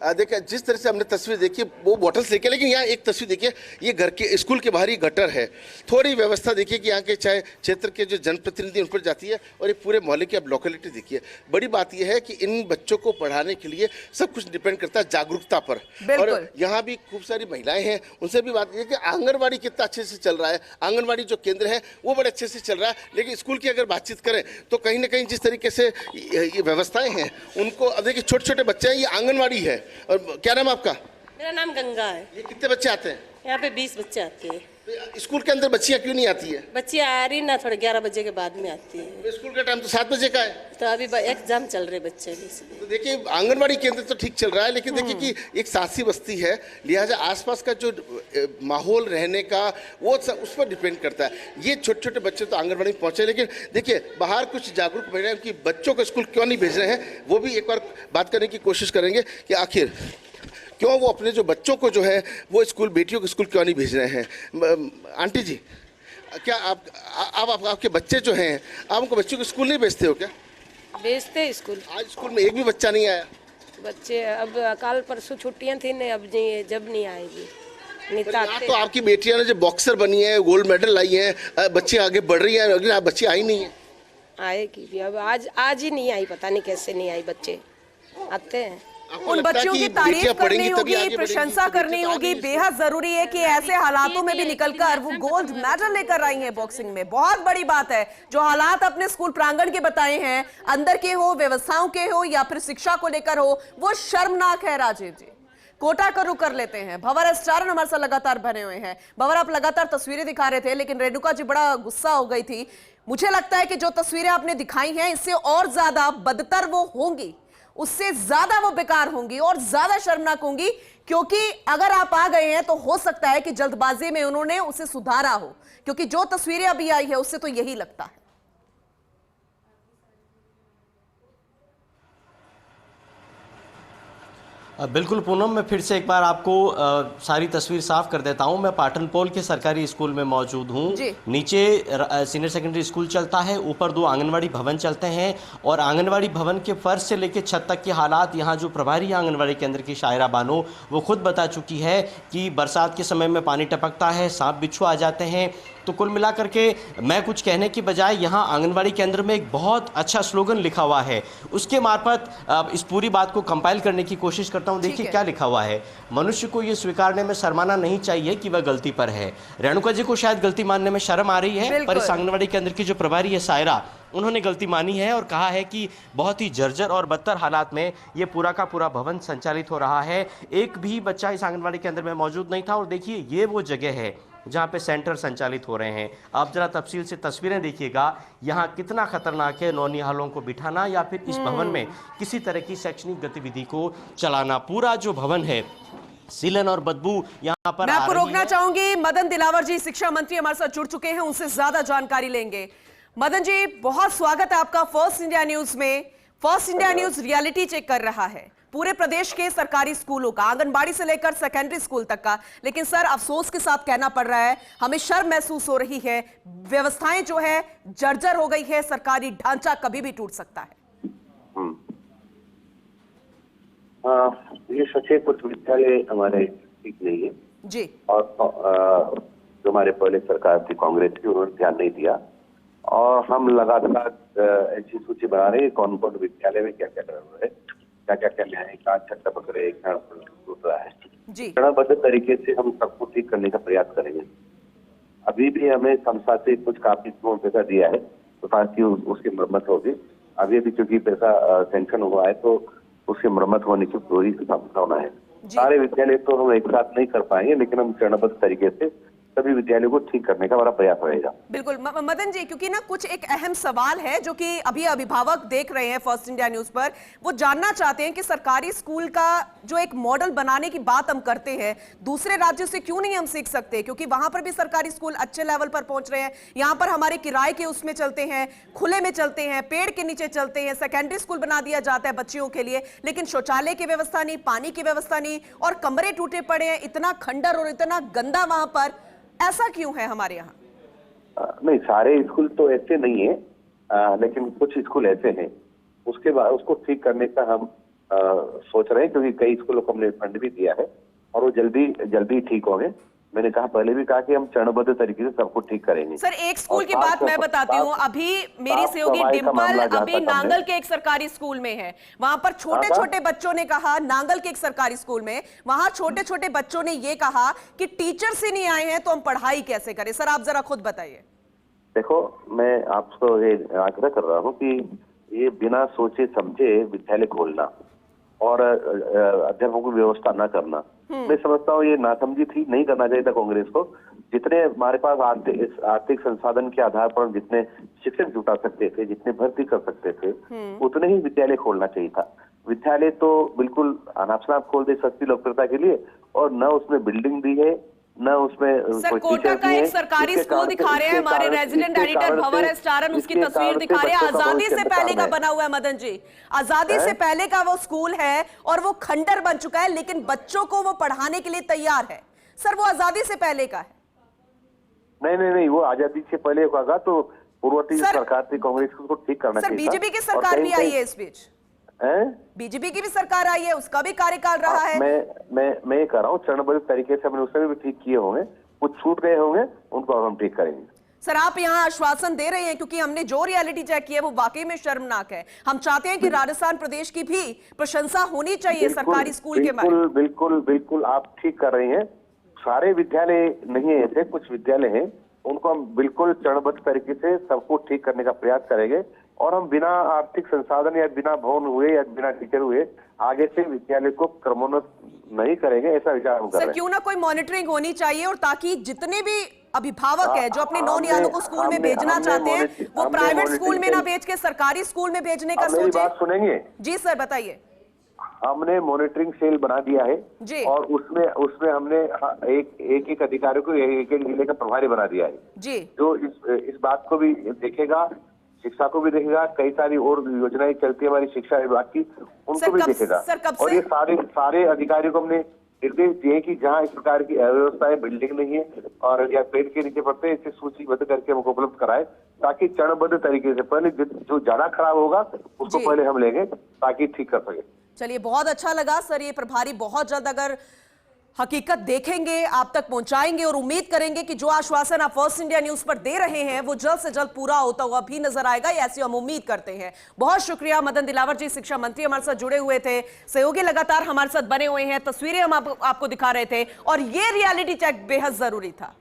देखिए जिस तरह से हमने तस्वीर देखी वो बॉटल्स लेके, लेकिन यहाँ एक तस्वीर देखिए, ये घर के स्कूल के बाहर ही गटर है। थोड़ी व्यवस्था देखिए कि यहाँ के चाहे क्षेत्र के जो जनप्रतिनिधि उन पर जाती है, और ये पूरे मोहल्ले की अब लोकेलिटी देखिए। बड़ी बात यह है कि इन बच्चों को पढ़ाने के लिए सब कुछ डिपेंड करता है जागरूकता पर। और यहाँ भी खूब सारी महिलाएं हैं, उनसे भी बात यह कि आंगनबाड़ी कितना अच्छे से चल रहा है, आंगनबाड़ी जो केंद्र है वो बड़े अच्छे से चल रहा है। लेकिन स्कूल की अगर बातचीत करें तो कहीं ना कहीं जिस तरीके से ये व्यवस्थाएं हैं उनको, अब देखिए छोटे छोटे बच्चे हैं, ये आंगनबाड़ी है। और क्या नाम आपका? मेरा नाम गंगा है। ये कितने बच्चे आते हैं? यहाँ पे 20 बच्चे आते हैं। स्कूल के अंदर बच्चियां क्यों नहीं आती है? बच्चियां आ रही ना, थोड़े 11 बजे के बाद में आती है। स्कूल का टाइम तो 7 बजे का है। तो अभी एग्जाम चल रहे बच्चे की, तो देखिए आंगनबाड़ी केंद्र तो ठीक चल रहा है, लेकिन देखिए कि एक सासी बस्ती है, लिहाजा आसपास का जो माहौल रहने का वो उस पर डिपेंड करता है। ये छोटे छोटे बच्चे तो आंगनबाड़ी में पहुंचे, लेकिन देखिए बाहर कुछ जागरूक बन रहे हैं कि बच्चों को स्कूल क्यों नहीं भेज रहे हैं, वो भी एक बार बात करने की कोशिश करेंगे कि आखिर क्यों वो अपने जो बच्चों को जो है वो स्कूल, बेटियों को स्कूल क्यों नहीं भेज रहे हैं। आंटी जी, क्या आपके बच्चे जो हैं, आप उनको बच्चों को स्कूल नहीं भेजते हो क्या? भेजते स्कूल। आज स्कूल में एक भी बच्चा नहीं आया? बच्चे अब कल परसों छुट्टियां थी ना, अब नहीं, जब नहीं आएगी नहीं तो आपकी बेटियां ने जो बॉक्सर बनी है, गोल्ड मेडल लाई है, बच्चे आगे बढ़ रही है, लेकिन आप बच्ची आई नहीं है। आएगी भी, अब आज ही नहीं आई, पता नहीं कैसे नहीं आई। बच्चे आते हैं, उन बच्चों की तारीफ करनी होगी, प्रशंसा करनी होगी। बेहद जरूरी है कि ऐसे हालातों में भी निकलकर वो गोल्ड मेडल लेकर आई हैं बॉक्सिंग में। बहुत बड़ी बात है। जो हालात अपने स्कूल प्रांगण के बताए हैं, अंदर के हो, व्यवस्थाओं के हो या फिर शिक्षा को लेकर हो, वो शर्मनाक है। राजीव जी, कोटा का रुख कर लेते हैं। भंवर स्टार हमारे साथ लगातार बने हुए हैं। भंवर, आप लगातार तस्वीरें दिखा रहे थे, लेकिन रेणुका जी बड़ा गुस्सा हो गई थी। मुझे लगता है कि जो तस्वीरें आपने दिखाई हैं, इससे और ज्यादा बदतर वो होंगी, उससे ज्यादा वो बेकार होंगी और ज्यादा शर्मनाक होंगी, क्योंकि अगर आप आ गए हैं तो हो सकता है कि जल्दबाजी में उन्होंने उसे सुधारा हो, क्योंकि जो तस्वीरें अभी आई है उससे तो यही लगता है। बिल्कुल पूनम, मैं फिर से एक बार आपको सारी तस्वीर साफ कर देता हूं। मैं पाटनपोल के सरकारी स्कूल में मौजूद हूं। नीचे सीनियर सेकेंडरी स्कूल चलता है, ऊपर 2 आंगनवाड़ी भवन चलते हैं और आंगनवाड़ी भवन के फर्श से लेकर छत तक के हालात यहाँ जो प्रभारी आंगनवाड़ी केंद्र की शायरा बानो वो खुद बता चुकी है कि बरसात के समय में पानी टपकता है, सांप बिच्छू आ जाते हैं। तो कुल मिलाकर के मैं कुछ कहने की बजाय यहाँ आंगनवाड़ी केंद्र में एक बहुत अच्छा स्लोगन लिखा हुआ है, उसके मार्फत इस पूरी बात को कंपाइल करने की कोशिश करता हूँ। देखिए क्या लिखा हुआ है। मनुष्य को ये स्वीकारने में शर्माना नहीं चाहिए कि वह गलती पर है। रेणुका जी को शायद गलती मानने में शर्म आ रही है, पर इस आंगनवाड़ी केंद्र की जो प्रभारी है सायरा, उन्होंने गलती मानी है और कहा है कि बहुत ही जर्जर और बदतर हालात में ये पूरा का पूरा भवन संचालित हो रहा है। एक भी बच्चा इस आंगनवाड़ी केंद्र में मौजूद नहीं था। और देखिए ये वो जगह है जहाँ पे सेंटर संचालित हो रहे हैं। आप जरा तफसील से तस्वीरें देखिएगा, यहाँ कितना खतरनाक है नौनिहालों को बिठाना या फिर इस भवन में किसी तरह की शैक्षणिक गतिविधि को चलाना। पूरा जो भवन है, सीलन और बदबू यहाँ पर। मैं आपको रोकना चाहूंगी। मदन दिलावर जी शिक्षा मंत्री हमारे साथ जुड़ चुके हैं, उनसे ज्यादा जानकारी लेंगे। मदन जी, बहुत स्वागत है आपका फर्स्ट इंडिया न्यूज में। First India News reality check कर रहा है पूरे प्रदेश के सरकारी स्कूलों का, आंगनबाड़ी से लेकर सेकेंडरी स्कूल तक का। लेकिन सर, अफसोस के साथ कहना पड़ रहा है, हमें शर्म महसूस हो रही है। व्यवस्थाएं जो है जर्जर हो गई है, सरकारी ढांचा कभी भी टूट सकता है। ये सच है, कुछ विद्यालय हमारे ठीक नहीं है जी। और जो हमारे पहले सरकार थी कांग्रेस की, उन्होंने ध्यान नहीं दिया और हम लगातार ऐसी सूची बना रहे हैं कौन कौन विद्यालय में क्या क्या कर रहे हैं, क्या क्या है, कहाँ छत टपक रहे, कहाँ टूट रहा है। चरणबद्ध तरीके से हम सबको ठीक करने का प्रयास करेंगे। अभी भी हमें संस्था से कुछ काफी पैसा दिया है तो ताकि उसकी मरम्मत होगी। अभी क्योंकि पैसा सेंक्शन हुआ है तो उसकी मरम्मत होने की पूरी संभावना है। सारे विद्यालय तो हम एक साथ नहीं कर पाएंगे, लेकिन हम चरणबद्ध तरीके से सभी विद्यालयों को ठीक करने का हमारा प्रयास रहेगा। बिल्कुल मदन जी, क्योंकि ना कुछ एक अहम सवाल है जो कि अभी अभिभावक देख रहे हैं फर्स्ट इंडिया न्यूज पर। वो जानना चाहते हैं कि सरकारी स्कूल का जो एक मॉडल बनाने की बात हम करते हैं, दूसरे राज्यों से क्यों नहीं हम सीख सकते? क्योंकि वहां पर भी सरकारी स्कूल अच्छे लेवल पर पहुंच रहे हैं। यहाँ पर हमारे किराए के उसमें चलते हैं, खुले में चलते हैं, पेड़ के नीचे चलते हैं, सेकेंडरी स्कूल बना दिया जाता है बच्चियों के लिए, लेकिन शौचालय की व्यवस्था नहीं, पानी की व्यवस्था नहीं, और कमरे टूटे पड़े हैं, इतना खंडर और इतना गंदा वहां पर। ऐसा क्यों है हमारे यहाँ? नहीं, सारे स्कूल तो ऐसे नहीं है, लेकिन कुछ स्कूल ऐसे हैं। उसके बाद उसको ठीक करने का हम सोच रहे हैं, क्योंकि कई स्कूलों को हमने फंड भी दिया है और वो जल्दी ठीक होंगे। मैंने कहा पहले भी कहा कि हम चरणबद्ध तरीके से सबको ठीक करेंगे। सर, एक स्कूल की बात मैं बताती हूँ। अभी मेरी सहयोगी डिंपल अभी नांगल के एक सरकारी स्कूल में है। वहां पर छोटे छोटे बच्चों ने कहा, नांगल के एक सरकारी स्कूल में, वहां छोटे छोटे बच्चों ने ये कहा कि टीचर से नहीं आए हैं तो हम पढ़ाई कैसे करें। सर, आप जरा खुद बताइए। देखो, मैं आपको ये आग्रह कर रहा हूँ कि ये बिना सोचे समझे विद्यालय खोलना और अध्यापकों की व्यवस्था न करना, मैं समझता हूँ ये नासमझी थी, नहीं करना चाहिए था कांग्रेस को। जितने हमारे पास आर्थिक संसाधन के आधार पर हम जितने शिक्षक जुटा सकते थे, जितने भर्ती कर सकते थे, उतने ही विद्यालय खोलना चाहिए था। विद्यालय तो बिल्कुल अनाप खोल दे सस्ती लोकप्रियता के लिए, और न उसमें बिल्डिंग दी है, न उसमें सर कोटा का एक सरकारी स्कूल दिखा रहे हैं हमारे रेजिडेंट एडिटर भंवर एस चारण, उसकी तस्वीर दिखा रहे हैं। आजादी से पहले का बना हुआ है मदन जी, आजादी से पहले का वो स्कूल है और वो खंडर बन चुका है, लेकिन बच्चों को वो पढ़ाने के लिए तैयार है। सर वो आजादी से पहले का है? नहीं, वो आजादी से पहले होगा तो पूर्ववर्ती सरकार थी कांग्रेस को ठीक करना चाहिए। सर बीजेपी की सरकार भी आई है इस बीच, बीजेपी की भी सरकार आई है, उसका भी कार्यकाल रहा है। मैं ये कह रहा हूँ चरणबद्ध तरीके से हमने उसमें भी ठीक किए होंगे, कुछ छूट गए होंगे, उनको हम ठीक करेंगे। सर आप यहाँ आश्वासन दे रहे हैं, क्योंकि हमने जो रियलिटी चेक किया वो वाकई में शर्मनाक है। हम चाहते हैं कि राजस्थान प्रदेश की भी प्रशंसा होनी चाहिए सरकारी स्कूल के बारे में। बिल्कुल आप ठीक कर रहे हैं। सारे विद्यालय नहीं है ऐसे, कुछ विद्यालय हैं, उनको हम बिल्कुल चरणबद्ध तरीके से सबको ठीक करने का प्रयास करेंगे, और हम बिना आर्थिक संसाधन या बिना भवन हुए या बिना टीचर हुए आगे से विद्यालय को क्रमोन्नत नहीं करेंगे, ऐसा विचार हम कर रहे हैं। सर क्यों ना कोई मॉनिटरिंग होनी चाहिए, और ताकि जितने भी अभिभावक है जो अपने नौनियालों को स्कूल में भेजना चाहते हैं, वो प्राइवेट स्कूल में ना भेज के सरकारी स्कूल में भेजने का सोचें। बात सुनेंगे? जी सर बताइए। हमने मॉनिटरिंग सेल बना दिया है जी, और उसमें हमने एक अधिकारी को एक जिले का प्रभारी बना दिया है जी, जो इस बात को भी देखेगा, शिक्षा को भी देखेगा, कई सारी और योजनाएं चलती है हमारी शिक्षा विभाग की, उनको भी देखेगा। और ये सारे अधिकारियों को हमने निर्देश दिए कि जहाँ इस प्रकार की अव्यवस्था है, बिल्डिंग नहीं है और या पेड़ के नीचे पड़ते हैं, इसे सूचीबद्ध करके हमको उपलब्ध कराए, ताकि चरणबद्ध तरीके से पहले जो ज्यादा खराब होगा उसको पहले हम लेंगे ताकि ठीक कर सके। चलिए बहुत अच्छा लगा सर, ये प्रभारी बहुत जल्द अगर हकीकत देखेंगे आप तक पहुंचाएंगे, और उम्मीद करेंगे कि जो आश्वासन आप फर्स्ट इंडिया न्यूज पर दे रहे हैं वो जल्द से जल्द पूरा होता हुआ भी नजर आएगा, ऐसी हम उम्मीद करते हैं। बहुत शुक्रिया मदन दिलावर जी, शिक्षा मंत्री हमारे साथ जुड़े हुए थे, सहयोगी लगातार हमारे साथ बने हुए हैं, तस्वीरें हम आपको दिखा रहे थे, और ये रियलिटी चेक बेहद जरूरी था।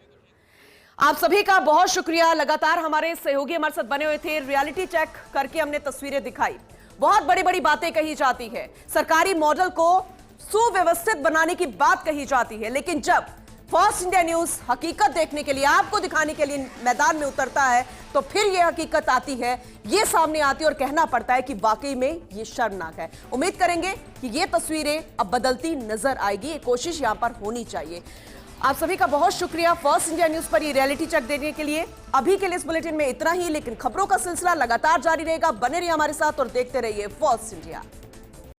आप सभी का बहुत शुक्रिया, लगातार हमारे सहयोगी हमारे साथ बने हुए थे, रियलिटी चेक करके हमने तस्वीरें दिखाई। बहुत बड़ी बड़ी बातें कही जाती है, सरकारी मॉडल को सुव्यवस्थित बनाने की बात कही जाती है, लेकिन जब फर्स्ट इंडिया न्यूज हकीकत देखने के लिए, आपको दिखाने के लिए मैदान में उतरता है, तो फिर यह हकीकत आती है, ये सामने आती है और कहना पड़ता है कि वाकई में ये शर्मनाक है। उम्मीद करेंगे कि ये तस्वीरें अब बदलती नजर आएगी, ये कोशिश यहां पर होनी चाहिए। आप सभी का बहुत शुक्रिया फर्स्ट इंडिया न्यूज पर ये रियलिटी चेक देने के लिए। अभी के लिए इस बुलेटिन में इतना ही, लेकिन खबरों का सिलसिला लगातार जारी रहेगा। बने रहिए हमारे साथ और देखते रहिए फर्स्ट इंडिया।